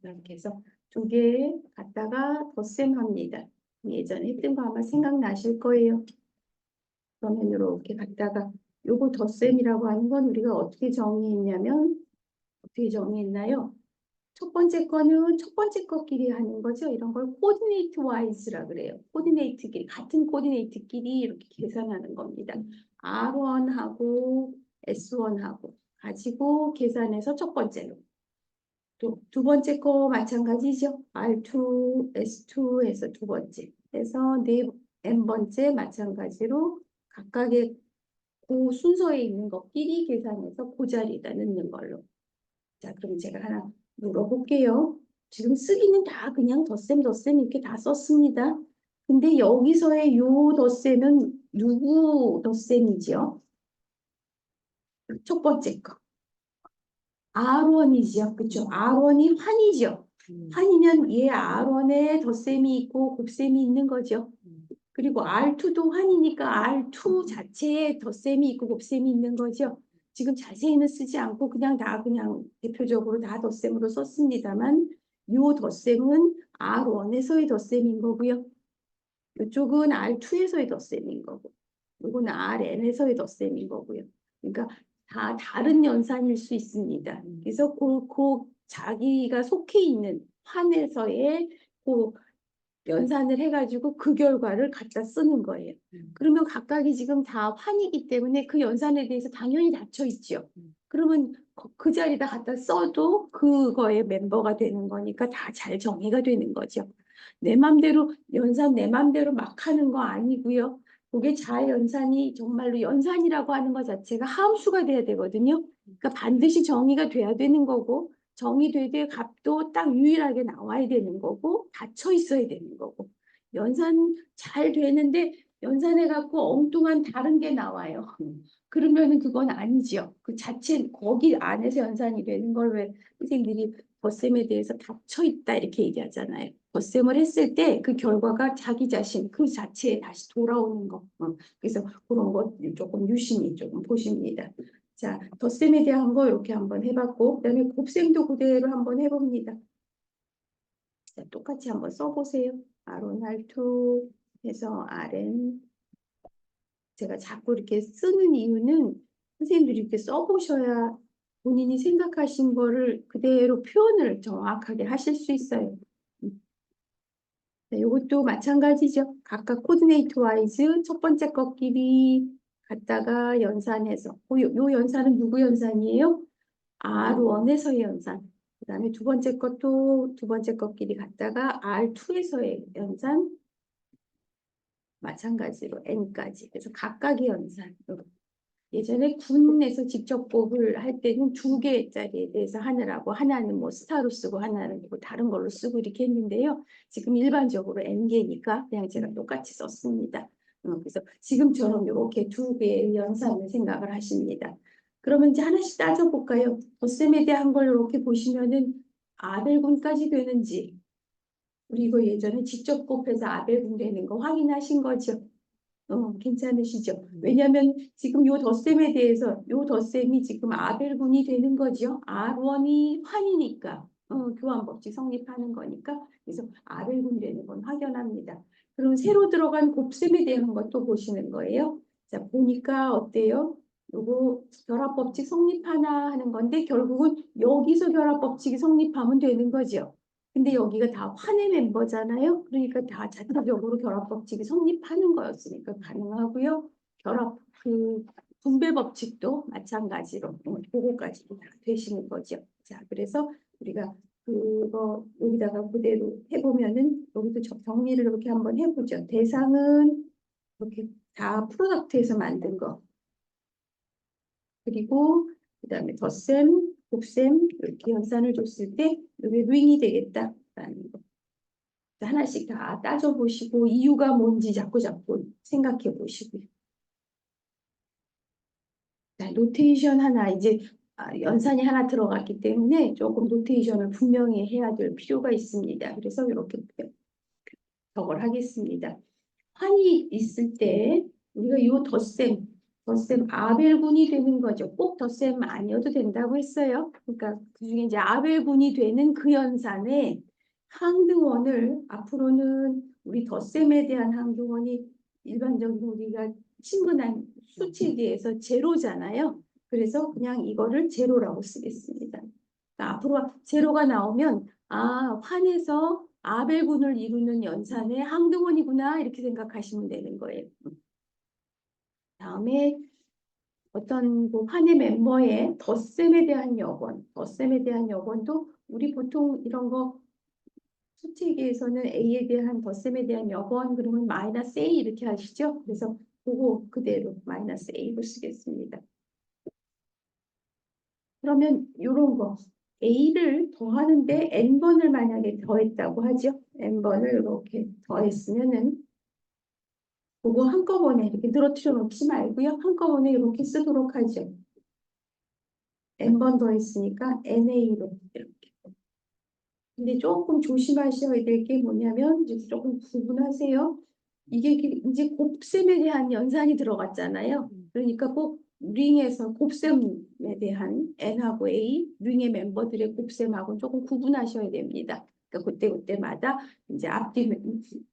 이렇게 해서 2개 갖다가 덧셈합니다. 예전에 했던 거 아마 생각나실 거예요. 그러면 이렇게 갖다가 요거 덧셈이라고 하는 건 우리가 어떻게 정의했냐면 어떻게 정의했나요? 첫 번째 거는 첫 번째 것끼리 하는 거죠. 이런 걸 코디네이트 와이즈라 그래요. 코디네이트끼리 같은 코디네이트끼리 이렇게 계산하는 겁니다. R1하고 S1하고 가지고 계산해서 첫 번째로 두 번째 거 마찬가지죠. R2, S2 해서 두 번째. 해서 네 n번째 마찬가지로 각각의 그 순서에 있는 것끼리 계산해서 그 자리에다 넣는 걸로. 자, 그럼 제가 하나 물어볼게요. 지금 쓰기는 다 그냥 덧셈 이렇게 다 썼습니다. 근데 여기서의 요 덧셈은 누구 덧셈이지요? 첫 번째 거. R1이지요. 그쵸? R1이 환이죠. 환이면 얘 R1에 덧셈이 있고 곱셈이 있는 거죠. 그리고 R2도 환이니까 R2 자체에 덧셈이 있고 곱셈이 있는 거죠. 지금 자세히는 쓰지 않고 그냥 대표적으로 다 덧셈으로 썼습니다만 요 덧셈은 R1에서의 덧셈인 거고요. 이쪽은 R2에서의 덧셈인 거고 이거는 RN에서의 덧셈인 거고요. 그러니까 다 다른 연산일 수 있습니다. 그래서 그 자기가 속해 있는 환에서의 그 연산을 해가지고 그 결과를 갖다 쓰는 거예요. 그러면 각각이 지금 다 환이기 때문에 그 연산에 대해서 당연히 닫혀 있죠. 그러면 그 자리에다 갖다 써도 그거의 멤버가 되는 거니까 다 잘 정리가 되는 거죠. 내 맘대로 연산 내 맘대로 막 하는 거 아니고요. 그게 자연산이 정말로 연산이라고 하는 것 자체가 함수가 돼야 되거든요. 그러니까 반드시 정의가 돼야 되는 거고 정의되되 값도 딱 유일하게 나와야 되는 거고 닫혀 있어야 되는 거고 연산 잘 되는데 연산해 갖고 엉뚱한 다른 게 나와요. 그러면은 그건 아니죠. 그 자체 거기 안에서 연산이 되는 걸 왜 선생님들이 덧셈에 대해서 닫혀 있다 이렇게 얘기하잖아요. 덧셈을 했을 때 그 결과가 자기 자신 그 자체에 다시 돌아오는 거. 그래서 그런 거 조금 유심히 조금 보십니다. 자, 덧셈에 대한 거 이렇게 한번 해봤고, 그다음에 곱셈도 그대로 한번 해봅니다. 자, 똑같이 한번 써보세요. R1, R2 해서 RN. 제가 자꾸 이렇게 쓰는 이유는 선생님들이 이렇게 써보셔야 본인이 생각하신 거를 그대로 표현을 정확하게 하실 수 있어요. 네, 이것도 마찬가지죠. 각각 코디네이트 와이즈 첫 번째 것끼리 갖다가 연산해서 요 연산은 누구 연산이에요? R1에서의 연산. 그 다음에 두 번째 것도 두 번째 것끼리 갖다가 R2에서의 연산. 마찬가지로 N까지. 그래서 각각의 연산. 예전에 군에서 직접 곱을 할 때는 두 개짜리에 대해서 하느라고 하나는 뭐 스타로 쓰고 하나는 뭐 다른 걸로 쓰고 이렇게 했는데요. 지금 일반적으로 N개니까 그냥 제가 똑같이 썼습니다. 그래서 지금처럼 이렇게 두 개의 연산을 생각을 하십니다. 그러면 이제 하나씩 따져볼까요? 덧셈에 대한 걸 이렇게 보시면은 아벨군까지 되는지 우리 이거 예전에 직접 곱해서 아벨군 되는 거 확인하신 거죠? 괜찮으시죠? 왜냐하면 지금 요 덧셈에 대해서 요 덧셈이 지금 아벨군이 되는 거죠. R1이 환이니까 교환 법칙 성립하는 거니까 그래서 아벨군 되는 건 확연합니다. 그럼 새로 들어간 곱셈에 대한 것도 보시는 거예요. 자 보니까 어때요? 요거 결합 법칙 성립하나 하는 건데 결국은 여기서 결합 법칙이 성립하면 되는 거죠. 근데 여기가 다 환의 멤버잖아요. 그러니까 다 자체적으로 결합 법칙이 성립하는 거였으니까 가능하고요. 결합 그 분배 법칙도 마찬가지로 그거까지도 다 되시는 거죠. 자, 그래서 우리가 그거 여기다가 그대로 해보면은 여기도 정리를 이렇게 한번 해보죠. 대상은 이렇게 다 프로덕트에서 만든 거. 그리고 그다음에 덧셈, 곱셈 이렇게 연산을 줬을 때 이게 윙이 되겠다라는 거. 하나씩 다 따져보시고 이유가 뭔지 자꾸 생각해 보시고요. 자, 노테이션 하나 이제 연산이 하나 들어갔기 때문에 조금 노테이션을 분명히 해야 될 필요가 있습니다. 그래서 이렇게 적을 하겠습니다. 환이 있을 때 우리가 이 덧셈 아벨군이 되는 거죠. 꼭 덧셈 아니어도 된다고 했어요. 그러니까 그중에 이제 아벨군이 되는 그 연산에 항등원을 앞으로는 우리 덧셈에 대한 항등원이 일반적으로 우리가 친근한 수치에 제로잖아요. 그래서 그냥 이거를 제로라고 쓰겠습니다. 그러니까 앞으로 제로가 나오면 환에서 아벨군을 이루는 연산의 항등원이구나 이렇게 생각하시면 되는 거예요. 다음에 어떤 그 환의 멤버의 덧셈에 대한 여건, 덧셈에 대한 여건도 우리 보통 이런 거 수치계에서는 A에 대한 덧셈에 대한 여번 그러면 마이너스 A 이렇게 하시죠. 그래서 그거 그대로 마이너스 A로 쓰겠습니다. 그러면 이런 거 A를 더하는데 N번을 만약에 더했다고 하죠. N번을 이렇게 더했으면은 그거 한꺼번에 이렇게 늘어뜨려 놓지 말고요. 한꺼번에 이렇게 쓰도록 하죠. N번 더했으니까 NA로 이렇게. 근데 조금 조심하셔야 될 게 뭐냐면 이제 조금 구분하세요. 이게 이제 곱셈에 대한 연산이 들어갔잖아요. 그러니까 꼭 링에서 곱셈에 대한 N하고 A, 링의 멤버들의 곱셈하고 조금 구분하셔야 됩니다. 그러니까 그때마다 이제 앞뒤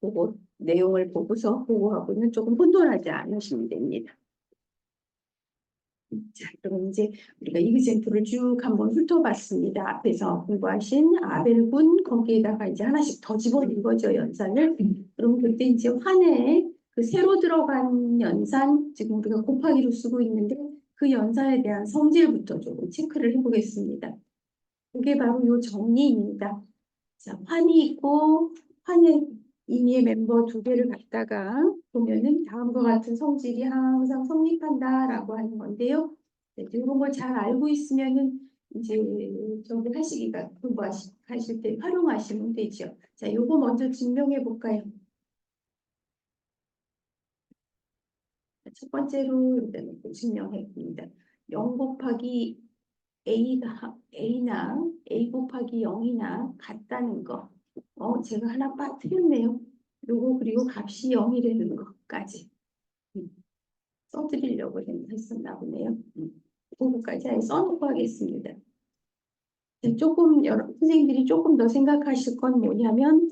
보고 내용을 보고서 그거하고는 조금 혼돈하지 않으시면 됩니다. 자, 그럼 이제 우리가 이그젠플을 쭉 한번 훑어봤습니다. 앞에서 공부하신 아벨군 거기에다가 이제 하나씩 더 집어넣은 거죠, 연산을. 그럼 그때 이제 환에 그 새로 들어간 연산, 지금 우리가 곱하기로 쓰고 있는데 그 연산에 대한 성질부터 조금 체크를 해보겠습니다. 그게 바로 요 정리입니다. 자, 환이 있고 환의 임의의 멤버 두 개를 갖다가 보면은 다음과 같은 성질이 항상 성립한다라고 하는 건데요. 네, 이런 걸 잘 알고 있으면은 이제 저기 하시기가 공부하실 때 활용하시면 되죠. 자, 요거 먼저 증명해 볼까요? 첫 번째로 일단 증명해 봅니다. 0 곱하기 A나 A 곱하기 0이나 같다는 거. 제가 하나 빠뜨렸네요. 요거 그리고 값이 0이라는 것까지 써드리려고 했었나 보네요. 그거까지 아예 써놓고 하겠습니다. 조금 선생님들이 조금 더 생각하실 건 뭐냐면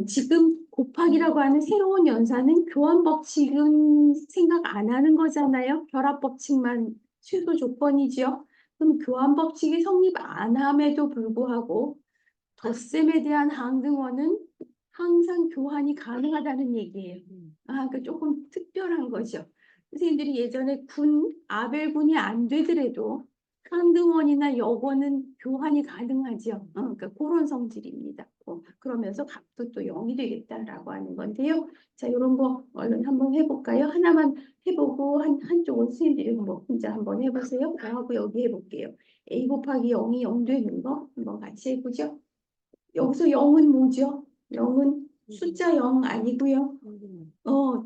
지금 곱하기라고 하는 새로운 연산은 교환 법칙은 생각 안 하는 거잖아요. 결합 법칙만 최소 조건이죠. 그럼 교환 법칙이 성립 안 함에도 불구하고 덧셈에 대한 항등원은 항상 교환이 가능하다는 얘기예요. 그러니까 조금 특별한 거죠. 선생님들이 예전에 아벨군이 안 되더라도 항등원이나 여권은 교환이 가능하죠. 그러니까 그런 성질입니다. 그러면서 값도 또 0이 되겠다라고 하는 건데요. 자, 이런 거 얼른 한번 해볼까요? 하나만 해보고 한쪽은 선생님들이 뭐 혼자 한번 해보세요. 저하고 여기 해볼게요. A 곱하기 0이 0 되는 거 한번 같이 해보죠. 여기서 0은 뭐죠? 0은 숫자 0 아니고요.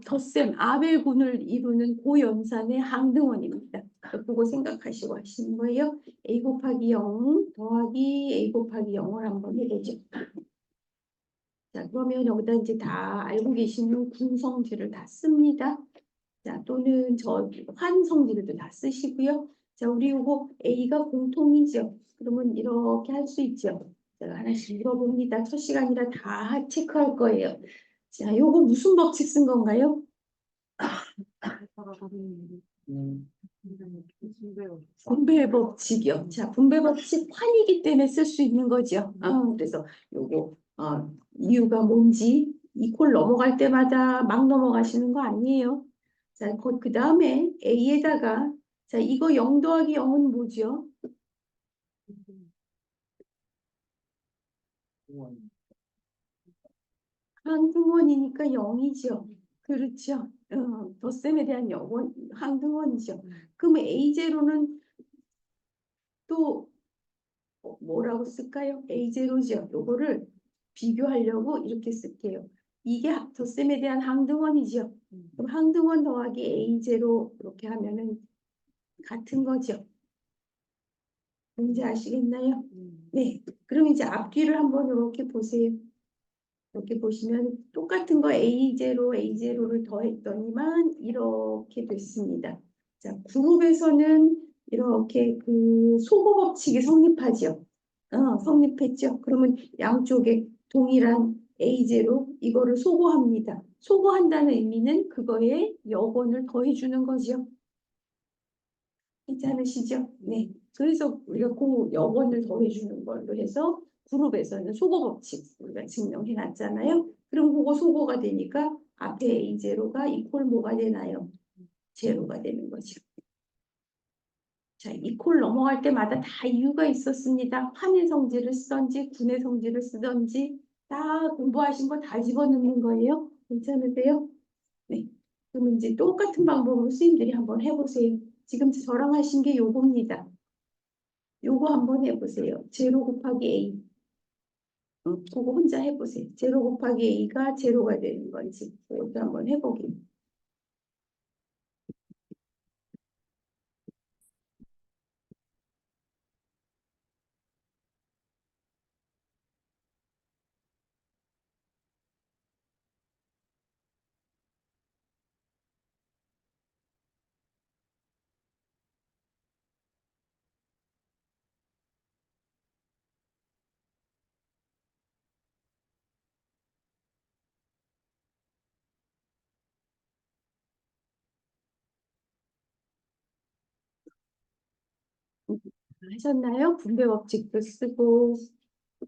덧셈, 아벨군을 이루는 고연산의 항등원입니다. 그거 생각하시고 하시는 거예요. A 곱하기 0 더하기 A 곱하기 0을 한번 해보죠. 자, 그러면 여기다 이제 다 알고 계시는 군성질을 다 씁니다. 자, 또는 환성질도 다 쓰시고요. 자, 우리 요거 A가 공통이죠. 그러면 이렇게 할 수 있죠. 제가 하나씩 물어봅니다. 첫 시간이라 다 체크할 거예요. 자, 요거 무슨 법칙 쓴 건가요? 분배 법칙이요. 자, 분배 법칙 환이기 때문에 쓸 수 있는 거죠. 그래서 요거 이유가 뭔지 이꼴 넘어갈 때마다 막 넘어가시는 거 아니에요. 자, 그 다음에 A에다가 자, 이거 0 더하기 0은 뭐죠? 항등원이니까 0이죠. 그렇죠. 덧셈에 대한 항등원이죠. 그럼 A0는 또 뭐라고 쓸까요? A0죠. 요거를 비교하려고 이렇게 쓸게요. 이게 덧셈에 대한 항등원이죠. 그럼 항등원 더하기 A0 이렇게 하면은 같은 거죠. 뭔지 아시겠나요? 네. 그럼 이제 앞뒤를 한번 이렇게 보세요. 이렇게 보시면 똑같은 거 A0를 더했더니만 이렇게 됐습니다. 자, 그룹에서는 이렇게 그 소거 법칙이 성립하죠. 성립했죠. 그러면 양쪽에 동일한 A0 이거를 소거합니다. 소거한다는 의미는 그거에 여건을 더해주는 거죠. 괜찮으시죠? 네. 그래서 우리가 그 여건을 더해주는 걸로 해서 그룹에서는 소거 법칙 우리가 증명해 놨잖아요. 그럼 그거 소거가 되니까 앞에 A0가 이퀄 뭐가 되나요? 제로가 되는 거죠. 자, 이 콜 넘어갈 때마다 다 이유가 있었습니다. 환의 성질을 쓰던지 군의 성질을 쓰던지 다 공부하신 거 다 집어넣는 거예요. 괜찮으세요? 네. 그럼 이제 똑같은 방법으로 선생님들이 한번 해보세요. 지금 저랑 하신 게 요겁니다. 요거 한번 해보세요. 제로 곱하기 A. 그거 혼자 해보세요. 제로 곱하기 A가 제로가 되는 건지. 이것도 한번 해보기. 하셨나요? 분배 법칙도 쓰고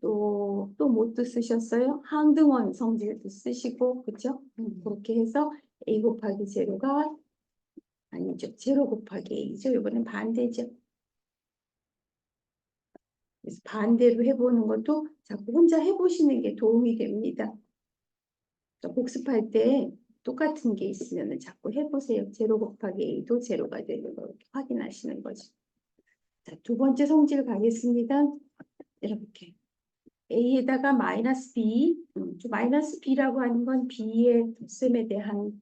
또 뭣도 쓰셨어요? 항등원 성질도 쓰시고 그렇죠? 그렇게 해서 A 곱하기 제로가 아니죠. 제로 곱하기 A죠. 이번엔 반대죠. 그래서 반대로 해보는 것도 자꾸 혼자 해보시는 게 도움이 됩니다. 그러니까 복습할 때 똑같은 게 있으면 자꾸 해보세요. 제로 곱하기 A도 제로가 되는 거 확인하시는 거죠. 자, 두 번째 성질 가겠습니다. 이렇게. A에다가 마이너스 B, 마이너스 B라고 하는 건 B의 덧셈에 대한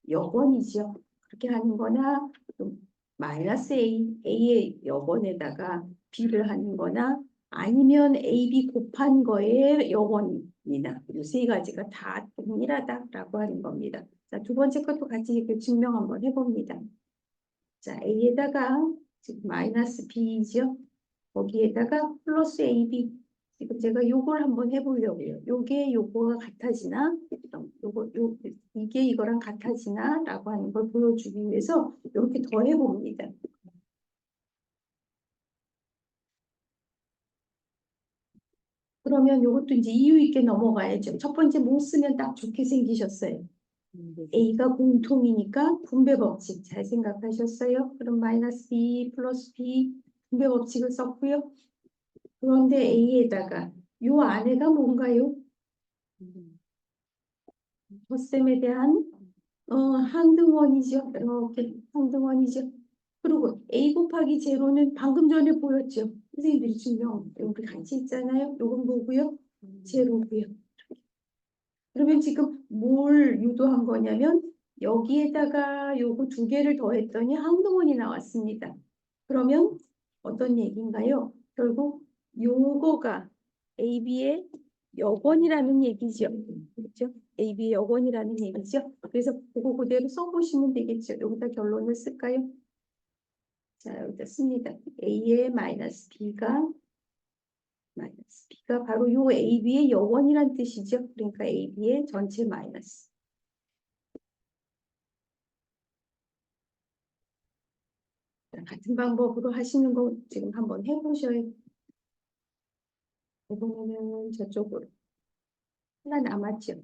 역원이죠. 그렇게 하는 거나 또 마이너스 A의 역원에다가 B를 하는 거나 아니면 AB 곱한 거에 역원이나 이 세 가지가 다 동일하다라고 하는 겁니다. 자, 두 번째 것도 같이 이렇게 증명 한번 해봅니다. 자, A에다가 지금 마이너스 B죠. 거기에다가 플러스 AB. 지금 제가 요걸 한번 해보려고요. 요거가 같아지나? 이게 이거랑 같아지나? 라고 하는 걸 보여주기 위해서 이렇게 더 해봅니다. 그러면 요것도 이제 이유 있게 넘어가야죠. 첫 번째 못 쓰면 딱 좋게 생기셨어요. A가 공통이니까 분배 법칙 잘 생각하셨어요? 그럼 마이너스 B 플러스 B 분배 법칙을 썼고요. 그런데 A에다가 요 안에가 뭔가요? 덧셈에 대한 항등원이죠. 이렇게 항등원이죠. 그리고 A 곱하기 제로는 방금 전에 보였죠. 선생님들이 증명 여기 같이 있잖아요. 요건 뭐고요? 제로고요. 그러면 지금 뭘 유도한 거냐면 여기에다가 요거 두 개를 더했더니 항등원이 나왔습니다. 그러면 어떤 얘기인가요? 결국 요거가 AB의 역원이라는 얘기죠. 그렇죠? AB의 역원이라는 얘기죠. 그래서 그거 그대로 써보시면 되겠죠. 여기다 결론을 쓸까요? 자, 여기다 씁니다. A의 마이너스 B가 바로 요 AB의 역원이란 뜻이죠. 그러니까 AB의 전체 마이너스. 같은 방법으로 하시는 거 지금 한번 해보셔요. 이번에는 저쪽으로. 하나 남았죠.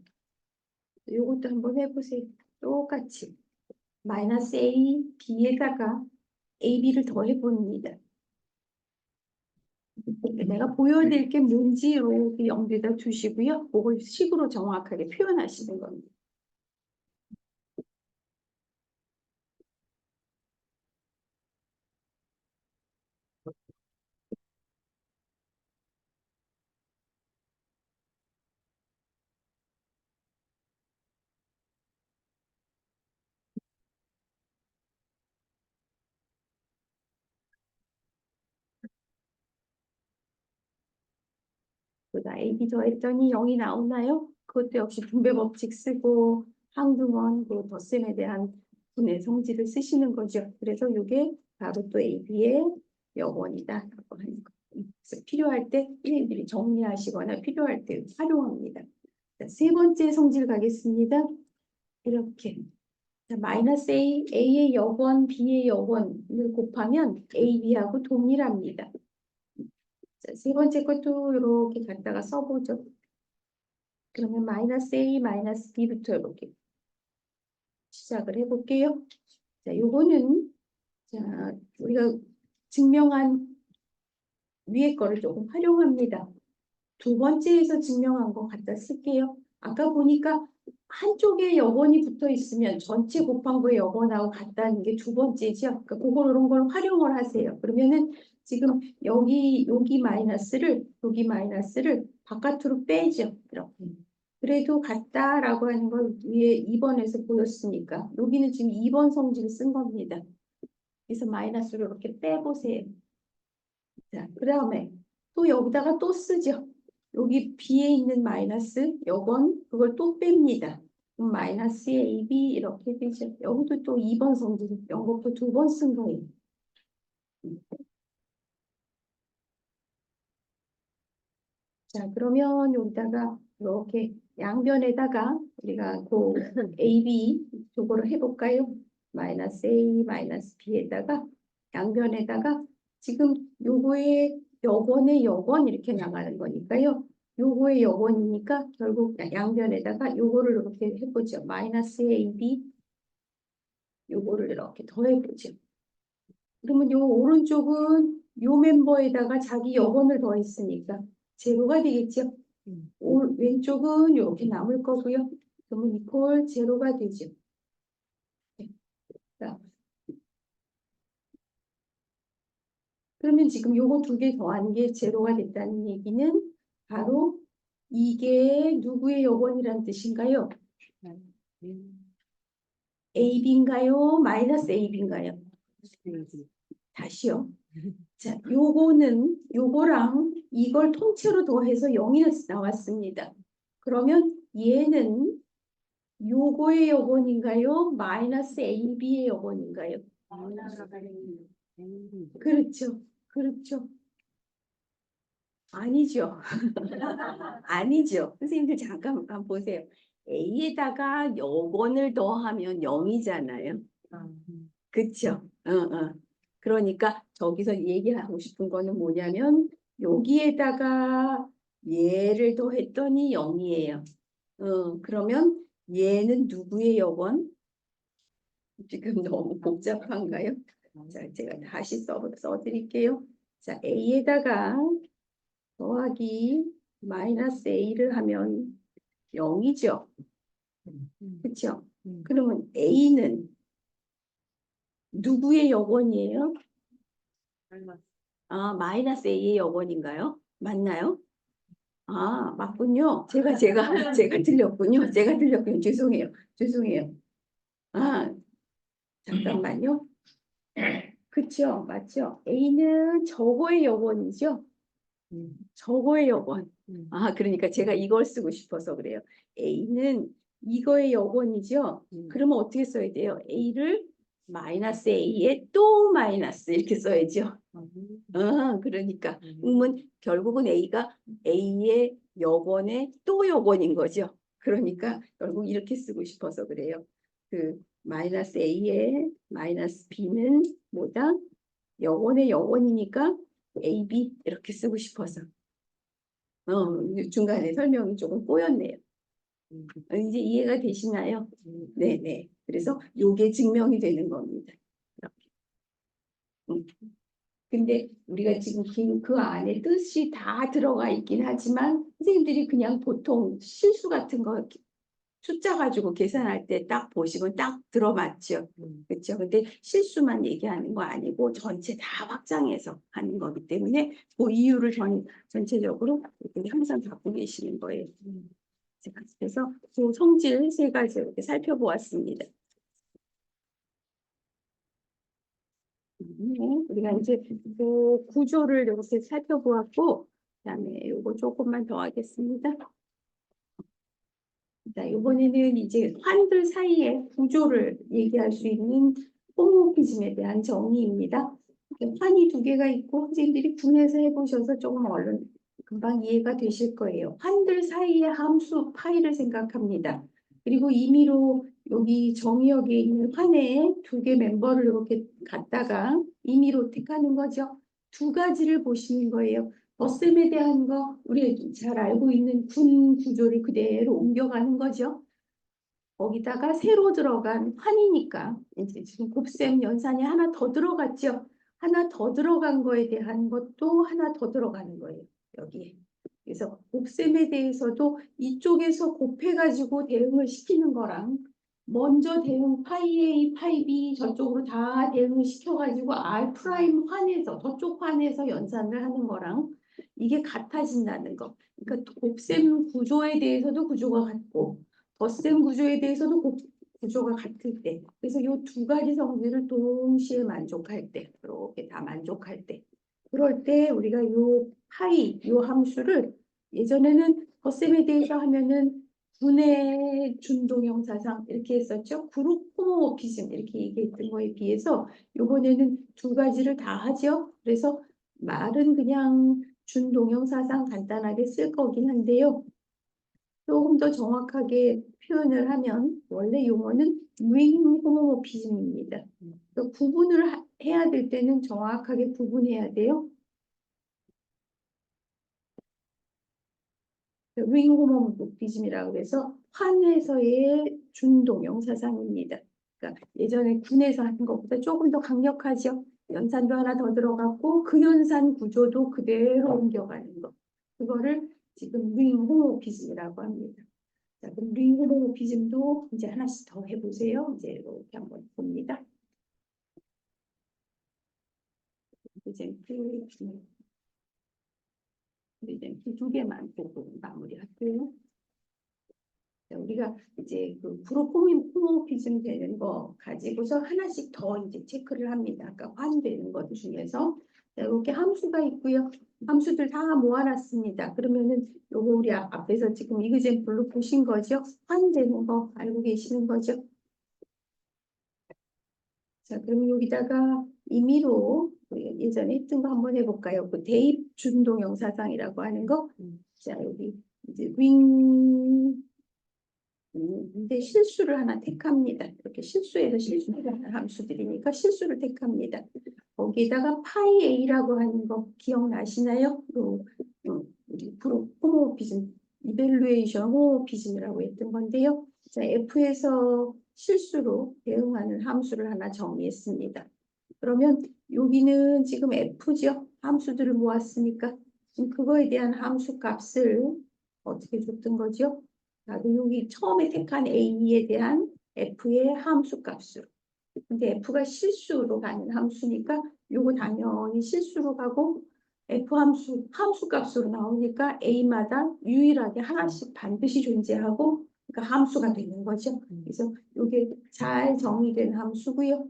이것도 한번 해보세요. 똑같이. 마이너스 A, B에다가 AB를 더해봅니다. 내가 보여드릴 게 뭔지 이렇게 염두에다 두시고요. 그걸 식으로 정확하게 표현하시는 겁니다. 보다 AB 더했더니 0이 나오나요? 그것도 역시 분배 법칙 쓰고 항등원 그 덧셈에 대한 분의 성질을 쓰시는 거죠. 그래서 이게 바로 또 AB의 역원이다라고 하는 거. 그래서 필요할 때 일일이 정리하시거나 필요할 때 활용합니다. 자, 세 번째 성질 가겠습니다. 이렇게 자, 마이너스 A, A의 역원, B의 역원을 곱하면 A, B하고 동일합니다. 자, 세 번째 것도 이렇게 갖다가 써보죠. 그러면 마이너스 A, 마이너스 B부터 이렇게 시작을 해볼게요. 자, 요거는 자, 우리가 증명한 위에 거를 조금 활용합니다. 두 번째에서 증명한 거 갖다 쓸게요. 아까 보니까 한쪽에 여번이 붙어 있으면 전체 곱한 거에 여번하고 같다는 게 두 번째죠. 그러니까 그런 걸 활용을 하세요. 그러면은 지금 여기 마이너스를 바깥으로 빼죠. 이렇게. 그래도 같다라고 하는 걸 위에 2번에서 보였으니까 여기는 지금 2번 성질을 쓴 겁니다. 그래서 마이너스를 이렇게 빼보세요. 자, 그 다음에 또 여기다가 또 쓰죠. 여기 B에 있는 마이너스 요건 그걸 또 뺍니다. 그럼 마이너스 AB 이렇게 되죠. 여기도 또 2번 성질, 요것도 2번 쓴 거예요. 자, 그러면 여기다가 이렇게 양변에다가 우리가 그 AB 저거를 해볼까요? 마이너스 A, 마이너스 B에다가 양변에다가 지금 요거의 여번의 여번 이렇게 나가는 거니까요. 요거의 여번이니까 결국 양변에다가 요거를 이렇게 해보죠. 마이너스 AB 요거를 이렇게 더해보죠. 그러면 요 오른쪽은 요 멤버에다가 자기 여번을 더했으니까 제로가 되겠죠. 왼쪽은 이렇게 남을 거고요. 그러면 이퀄 제로가 되죠. 자, 그러면 지금 요거 두 개 더한 게 제로가 됐다는 얘기는 바로 이게 누구의 여번이란 뜻인가요? AB인가요? 마이너스 AB인가요? 다시요. 자, 요거랑 이걸 통째로 더해서 0이 나왔습니다. 그러면 얘는 요거의 여번인가요? 마이너스 AB의 여번인가요? 그렇죠. 그렇죠. 아니죠. 아니죠. 선생님들 잠깐만 보세요. A에다가 여번을 더하면 0이잖아요. 그쵸? 그러니까 저기서 얘기하고 싶은 거는 뭐냐면 여기에다가 얘를 더했더니 0이에요. 그러면 얘는 누구의 여번? 지금 너무 복잡한가요? 자, 제가 다시 써드릴게요. 자, A에다가 더하기 마이너스 A를 하면 0이죠. 그렇죠? 그러면 A는 누구의 여번이에요? 아, 마이너스 A의 여번인가요? 맞나요? 아, 맞군요. 제가 틀렸군요. 제가 틀렸군요. 죄송해요. 죄송해요. 아, 잠깐만요. 그쵸? 맞죠? A는 저거의 여번이죠? 저거의 여번. 아, 그러니까 제가 이걸 쓰고 싶어서 그래요. A는 이거의 여번이죠? 그러면 어떻게 써야 돼요? A를 마이너스 A에 또 마이너스 이렇게 써야죠. 그러니까 결국은 A가 A의 여번에 또 여번인 거죠. 그러니까 결국 이렇게 쓰고 싶어서 그래요. 그 마이너스 A에 마이너스 B는 뭐다? 여번의 여번이니까 AB 이렇게 쓰고 싶어서. 중간에 설명이 조금 꼬였네요. 이제 이해가 되시나요? 네네. 그래서 요게 증명이 되는 겁니다. 이렇게. 근데 우리가 지금 그 안에 뜻이 다 들어가 있긴 하지만 선생님들이 그냥 보통 실수 같은 거 숫자 가지고 계산할 때 딱 보시면 딱 들어맞죠. 그렇죠? 근데 실수만 얘기하는 거 아니고 전체 다 확장해서 하는 거기 때문에 그 이유를 전체적으로 이렇게 항상 갖고 계시는 거예요. 그래서 그 성질 세 가지 이렇게 살펴보았습니다. 우리가 이제 그 구조를 이렇게 살펴보았고, 그다음에 이거 조금만 더 하겠습니다. 자, 이번에는 이제 환들 사이의 구조를 얘기할 수 있는 홈모피즘에 대한 정의입니다. 환이 두 개가 있고 선생님들이 분해서 해보셔서 조금 얼른 금방 이해가 되실 거예요. 환들 사이의 함수 파이를 생각합니다. 그리고 임의로 여기 정의역에 있는 환의 두 개 멤버를 이렇게 갖다가 임의로 택하는 거죠. 두 가지를 보시는 거예요. 덧셈에 대한 거 우리 잘 알고 있는 군 구조를 그대로 옮겨가는 거죠. 거기다가 새로 들어간 환이니까 이제 지금 곱셈 연산이 하나 더 들어갔죠. 하나 더 들어간 거에 대한 것도 하나 더 들어가는 거예요. 여기에. 그래서 곱셈에 대해서도 이쪽에서 곱해가지고 대응을 시키는 거랑 먼저 대응 파이 A, 파이 B 저쪽으로 다 대응을 시켜가지고 R 프라임 환에서 저쪽 환에서 연산을 하는 거랑 이게 같아진다는 거. 그러니까 곱셈 구조에 대해서도 구조가 같고 덧셈 구조에 대해서도 구조가 같을 때. 그래서 이 두 가지 성질을 동시에 만족할 때, 이렇게 다 만족할 때. 그럴 때 우리가 요 파이, 요 함수를 예전에는 덧셈에 대해서 하면은 분해 준동형 사상 이렇게 했었죠. 그룹 호모모피즘 이렇게 얘기했던 거에 비해서 이번에는 두 가지를 다 하죠. 그래서 말은 그냥 준동형 사상 간단하게 쓸 거긴 한데요. 조금 더 정확하게 표현을 하면 원래 용어는 링 호모모피즘입니다. 그러니까 구분을 해야 될 때는 정확하게 구분해야 돼요. 링 호모모피즘이라고 해서 환에서의 준동형 사상입니다. 그러니까 예전에 군에서 하는 것보다 조금 더 강력하죠. 연산도 하나 더 들어갔고 그 연산 구조도 그대로 옮겨가는 거. 그거를 지금 링 호모피즘이라고 합니다. 자, 그럼 링 호모모피즘도 이제 하나씩 더 해보세요. 이제 이렇게 한번 봅니다. 이제 두 개만 보고 마무리할게요. 자, 우리가 이제 그 호모피즘 되는 거 가지고서 하나씩 더 이제 체크를 합니다. 아까 환되는 것 중에서 자, 이렇게 함수가 있고요. 함수들 다 모아놨습니다. 그러면은 요거 우리 앞에서 지금 이그젠플로 보신 거죠? 환되는 거 알고 계시는 거죠? 자, 그럼 여기다가 임의로 예전에 했던 거 한번 해볼까요? 그 대입 준동형 사상이라고 하는 거. 자, 여기 이제 근데 실수를 하나 택합니다. 이렇게 실수해서 실수를 하는 함수들이니까 실수를 택합니다. 거기에다가 파이 A라고 하는 거 기억나시나요? 우리 호모피즘, 이벨루에이션 호모피즘이라고 했던 건데요. 자, F에서 실수로 대응하는 함수를 하나 정의했습니다. 그러면 여기는 지금 F죠? 함수들을 모았으니까 지금 그거에 대한 함수 값을 어떻게 줬던 거죠? 여기 처음에 택한 A에 대한 F의 함수 값으로. 근데 F가 실수로 가는 함수니까 요거 당연히 실수로 가고 F 함수 값으로 나오니까 A마다 유일하게 하나씩 반드시 존재하고 그러니까 함수가 되는 거죠. 그래서 요게 잘 정의된 함수고요.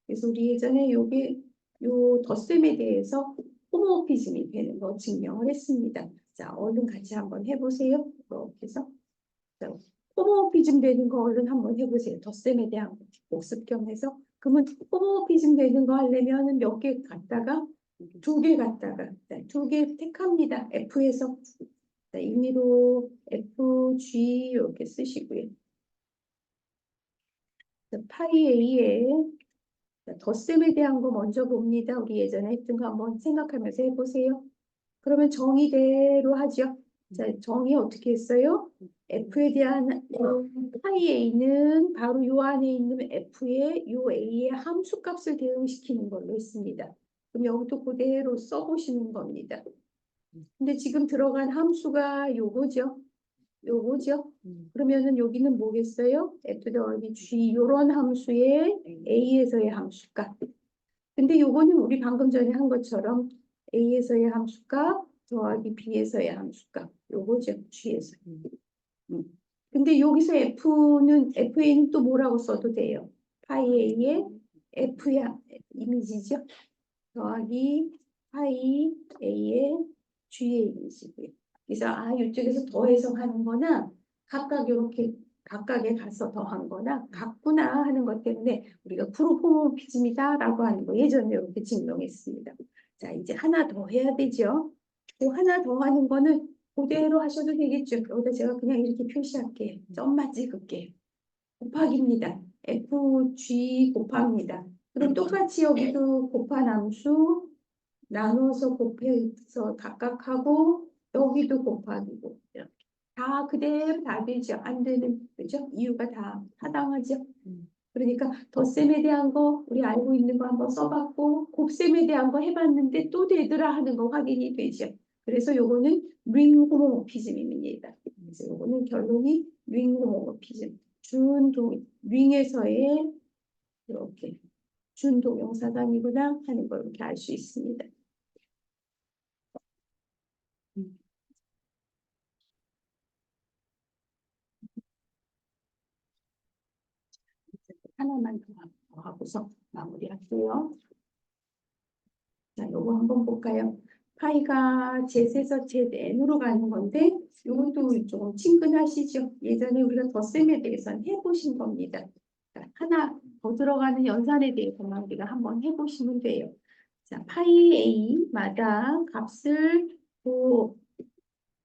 그래서 우리 예전에 요게 요 덧셈에 대해서 호모피즘이 되는 거 증명을 했습니다. 자, 얼른 같이 한번 해보세요. 이렇게 해서. 호모피즘 되는 거 얼른 한번 해보세요. 덧셈에 대한 복습 겸 해서. 그러면 호모피즘 되는 거 하려면 몇 개 갖다가 두 개 갖다가 두 개 택합니다. F에서 임의로 FG 이렇게 쓰시고요. 파이 A에 덧셈에 대한 거 먼저 봅니다. 우리 예전에 했던 거 한번 생각하면서 해보세요. 그러면 정의대로 하죠. 자, 정의 어떻게 했어요? F에 대한 파이 A는 바로 요 안에 있는 F의 요 A의 함수값을 대응시키는 걸로 했습니다. 그럼 여기도 그대로 써보시는 겁니다. 근데 지금 들어간 함수가 요거죠. 요거죠. 그러면은 여기는 뭐겠어요? F 더하기 G 요런 함수의 A에서의 함수값. 근데 요거는 우리 방금 전에 한 것처럼 A에서의 함수값 더하기 B에서의 함수값. 요거죠. G에서. 근데 여기서 FA는 또 뭐라고 써도 돼요? 파이 A의 F의 이미지죠. 더하기 파이 A의 G의 이미지고요. 그래서 이쪽에서 더 해석하는 거나 각각 이렇게 각각에 가서 더한 거나 같구나 하는 것 때문에 우리가 프로포모피즘이다라고 하는 거 예전에 이렇게 증명했습니다. 자, 이제 하나 더 해야 되죠. 또 하나 더 하는 거는 그대로 하셔도 되겠죠. 여기다 제가 그냥 이렇게 표시할게요. 점만 찍을게요. 곱하기입니다. FG 곱합니다. 그럼 똑같이 여기도 곱한 함수 나눠서 곱해서 각각하고 여기도 곱하기고 이렇게. 다 그대로 다 되죠. 안 되는 그죠? 이유가 다 타당하죠. 그러니까 덧셈에 대한 거 우리 알고 있는 거 한번 써봤고 곱셈에 대한 거 해봤는데 또 되더라 하는 거 확인이 되죠. 그래서 요거는 링 호모모피즘입니다. 그래서 요거는 결론이 링 호모모피즘. 링에서의 이렇게 준동용사단이구나 하는 걸 이렇게 알 수 있습니다. 하나만 더 하고서 마무리할게요. 자, 요거 한번 볼까요? 파이가 Z에서 ZN으로 가는 건데 요것도 조금 친근하시죠? 예전에 우리가 덧셈에 대해서는 해보신 겁니다. 자, 하나 더 들어가는 연산에 대해서만 우리가 한번 해보시면 돼요. 자, 파이 A마다 값을 뭐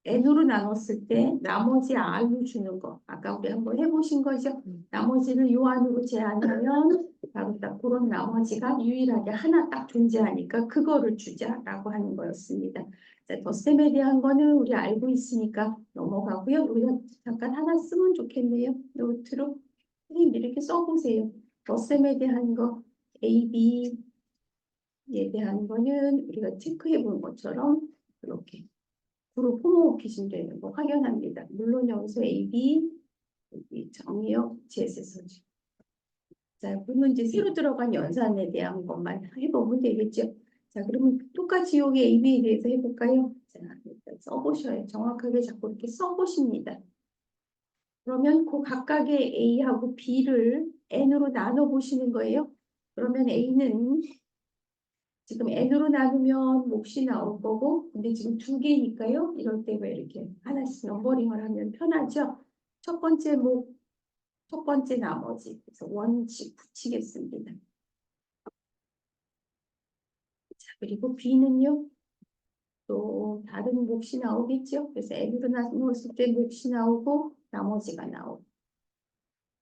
n으로 나눴을 때 나머지 r로 주는 거. 아까 우리 한번 해보신 거죠? 나머지를 요 안으로 제한하면 바로 딱 그런 나머지가 유일하게 하나 딱 존재하니까 그거를 주자라고 하는 거였습니다. 자, 덧셈에 대한 거는 우리 알고 있으니까 넘어가고요. 우리가 잠깐 하나 쓰면 좋겠네요. 노트로. 선생님 이렇게 써보세요. 덧셈에 대한 거 A, B에 대한 거는 우리가 체크해 본 것처럼 이렇게 그룹 호모모피즘 되는 거 확연합니다. 물론 여기서 A, B, 여기 정의역, 제세서지. 자, 그러면 이제 새로 들어간 연산에 대한 것만 해보면 되겠죠. 자, 그러면 똑같이 여기 A, B에 대해서 해볼까요? 자, 일단 써보셔요. 정확하게 자꾸 이렇게 써보십니다. 그러면 그 각각의 A하고 B를 N으로 나눠보시는 거예요. 그러면 A는 지금 n으로 나누면 몫이 나올 거고, 근데 지금 두 개니까요. 이럴 때 왜 이렇게 하나씩 넘버링을 하면 편하죠? 첫 번째 목, 첫 번째 나머지. 그래서 원칙 붙이겠습니다. 자, 그리고 b는요. 또 다른 몫이 나오겠죠? 그래서 n으로 나누었을 때 몫이 나오고, 나머지가 나오고.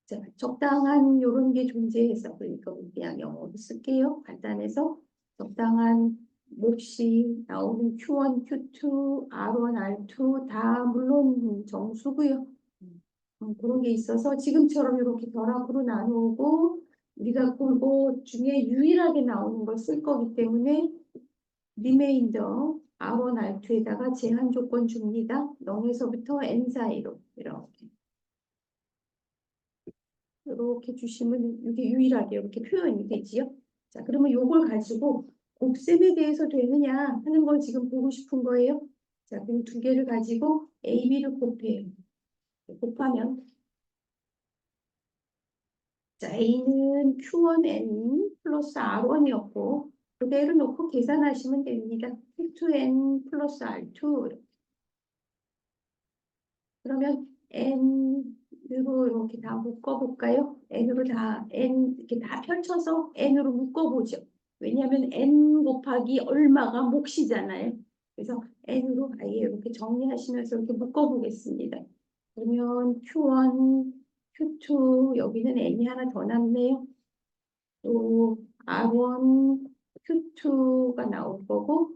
자, 적당한 이런 게 존재해서, 그러니까 그냥 영어로 쓸게요. 간단해서. 적당한 몫이 나오는 Q1, Q2, R1, R2 다 물론 정수고요. 그런 게 있어서 지금처럼 이렇게 덜합으로 나누고 우리가 그거 중에 유일하게 나오는 걸 쓸 거기 때문에 리메인더 R1, R2에다가 제한 조건 줍니다. 0에서부터 N 사이로 이렇게 주시면 이게 유일하게 이렇게 표현이 되지요. 자, 그러면 요걸 가지고 곱셈에 대해서 되느냐 하는 걸 지금 보고 싶은 거예요. 자, 그럼 두 개를 가지고 A, B를 곱해요. 곱하면 자, A는 Q1N 플러스 R1이었고 그대로 놓고 계산하시면 됩니다. Q2N 플러스 R2 그러면 N으로 이렇게 다 묶어볼까요? N으로 다 N 이렇게 다 펼쳐서 N으로 묶어보죠. 왜냐하면 N 곱하기 얼마가 몫이잖아요. 그래서 N으로 아예 이렇게 정리하시면서 이렇게 묶어보겠습니다. 그러면 Q1, Q2 여기는 N이 하나 더 남네요. 또 R1, Q2가 나올 거고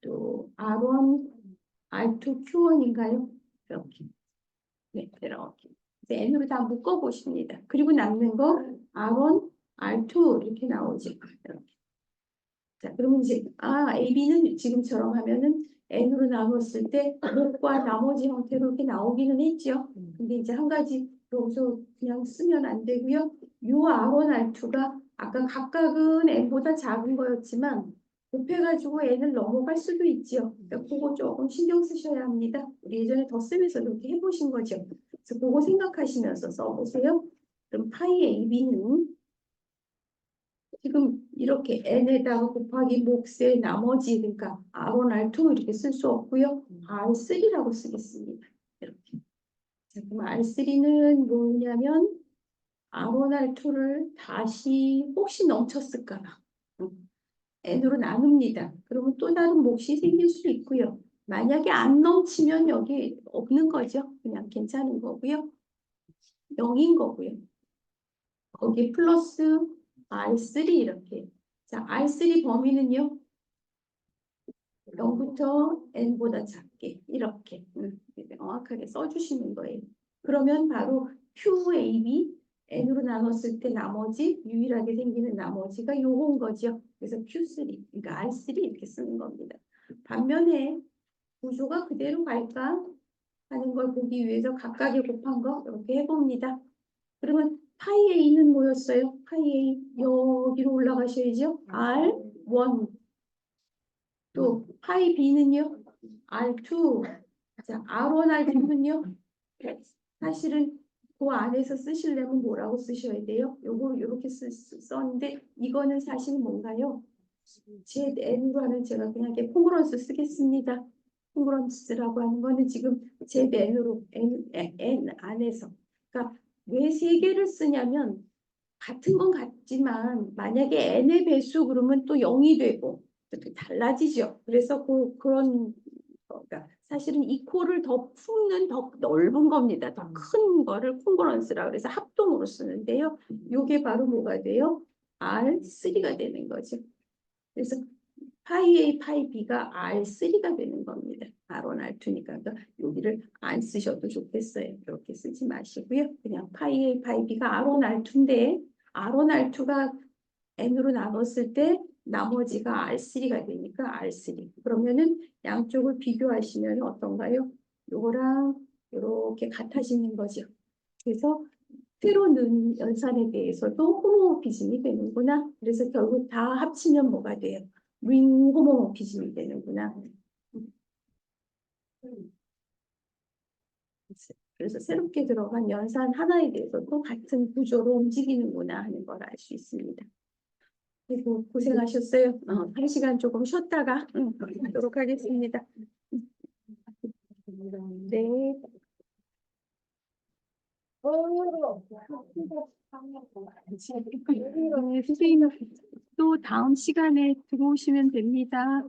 또 R1, R2, Q1인가요? 이렇게. 네, 이렇게. 이제 N으로 다 묶어보십니다. 그리고 남는 거 R1, R2 이렇게 나오죠. 이렇게. 자, 그러면 이제 AB는 지금처럼 하면은 N으로 나눴을 때 목과 나머지 형태로 이렇게 나오기는 했죠. 근데 이제 한 가지 여기서 그냥 쓰면 안 되고요. 요 R1, R2가 아까 각각은 N보다 작은 거였지만 곱해가지고 N을 넘어갈 수도 있죠. 그러니까 그거 조금 신경 쓰셔야 합니다. 우리 예전에 덧셈에서 이렇게 해보신 거죠. 그래서 그거 생각하시면서 써보세요. 그럼 파이 AB는 지금 이렇게 n에다가 곱하기 몫의 나머지 그러니까 R1, R2 이렇게 쓸 수 없고요. R3라고 쓰겠습니다. 이렇게. 자, 그럼 R3는 뭐냐면 R1, R2를 다시 혹시 넘쳤을까 봐 n으로 나눕니다. 그러면 또 다른 몫이 생길 수 있고요. 만약에 안 넘치면 여기 없는 거죠. 그냥 괜찮은 거고요. 0인 거고요. 거기 플러스 R3 이렇게. 자, R3 범위는요. 0부터 n보다 작게 이렇게 명확하게 써주시는 거예요. 그러면 바로 QAB n으로 나눴을 때 나머지 유일하게 생기는 나머지가 요건 거죠. 그래서 Q3, 그러니까 R3 이렇게 쓰는 겁니다. 반면에 구조가 그대로 갈까 하는 걸 보기 위해서 각각의 곱한 거 이렇게 해봅니다. 그러면 파이 A는 뭐였어요? 파이 A 여기로 올라가셔야죠. R1 또 파이 B는요? R2 자, R1, R2는요? 사실은 그 안에서 쓰시려면 뭐라고 쓰셔야 돼요? 요거 이렇게 썼는데 이거는 사실 뭔가요? 제 N으로 하면 제가 그냥 이렇게 콩그런스 쓰겠습니다. 콩그런스라고 하는 거는 지금 제 N으로 N 안에서 그러니까 왜 세 개를 쓰냐면 같은 건 같지만 만약에 n의 배수 그러면 또 0이 되고 달라지죠. 그래서 그런 그러니까 사실은 이 코를 더 품는 더 넓은 겁니다. 더 큰 거를 콩그런스라 그래서 합동으로 쓰는데요. 이게 바로 뭐가 돼요? R3가 되는 거죠. 그래서 파이 A, 파이 B가 R3가 되는 겁니다. R1, R2니까 그러니까 여기를 안 쓰셔도 좋겠어요. 이렇게 쓰지 마시고요. 그냥 파이 A, 파이 B가 R1, R2인데 R1, R2가 N으로 나눴을 때 나머지가 R3가 되니까 R3. 그러면은 양쪽을 비교하시면 어떤가요? 요거랑 이렇게 같아지는 거죠. 그래서 새로 넣은 연산에 대해서도 호모모피즘이 되는구나. 그래서 결국 다 합치면 뭐가 돼요? 링 호모모피즘이 되는구나. 그래서 새롭게 들어간 연산 하나에 대해서도 같은 구조로 움직이는구나 하는 걸 알 수 있습니다. 그리고 고생하셨어요. 1시간 조금 쉬었다가 하도록 하겠습니다. 네. 선생님 또 다음 시간에 들어오시면 됩니다.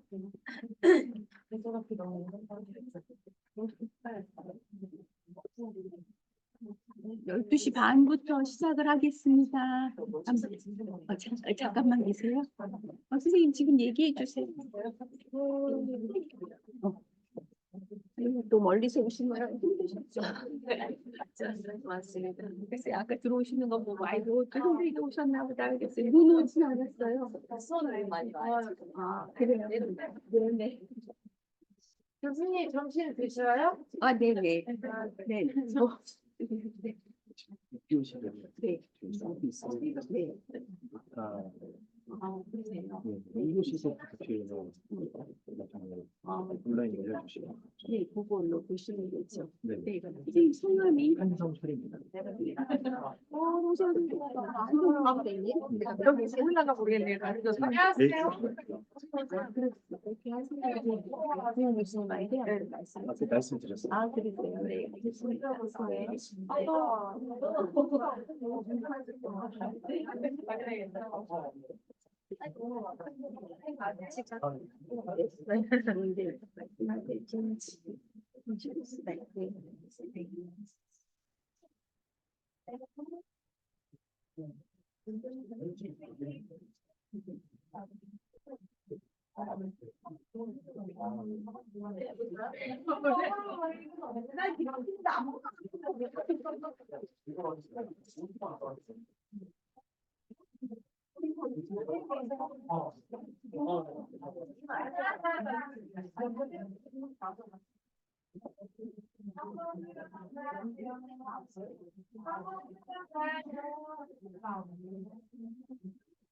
12시 반부터 시작을 하겠습니다. 잠깐만 계세요. 선생님 지금 얘기해 주세요. 또 멀리서 오신 거랑 힘드셨죠? 맞습니다. 그래서 아까 들어오시는 거 보고 아이고 또 힘들게 오셨나 보다 그랬어요. 눈 오진 않았어요. 수원을 많이 와요. 아 그래요? 네네. 교수님 점심 드셔요? 아 네네. 네. 네. 네. 네. 그러세요. 이곳에서부터 뒤에서 온라인 올려주시면 네, 그걸로 보시면 되죠. 네. 네, 선생님 성함이 한성철입니다. 선생님 여기 신나가 모르겠네요. 안녕하세요. 이렇게 하시면 그냥 무슨 말이에요? 아까 말씀드렸어요. 아, 그러세요. 네, 알겠습니다. 네.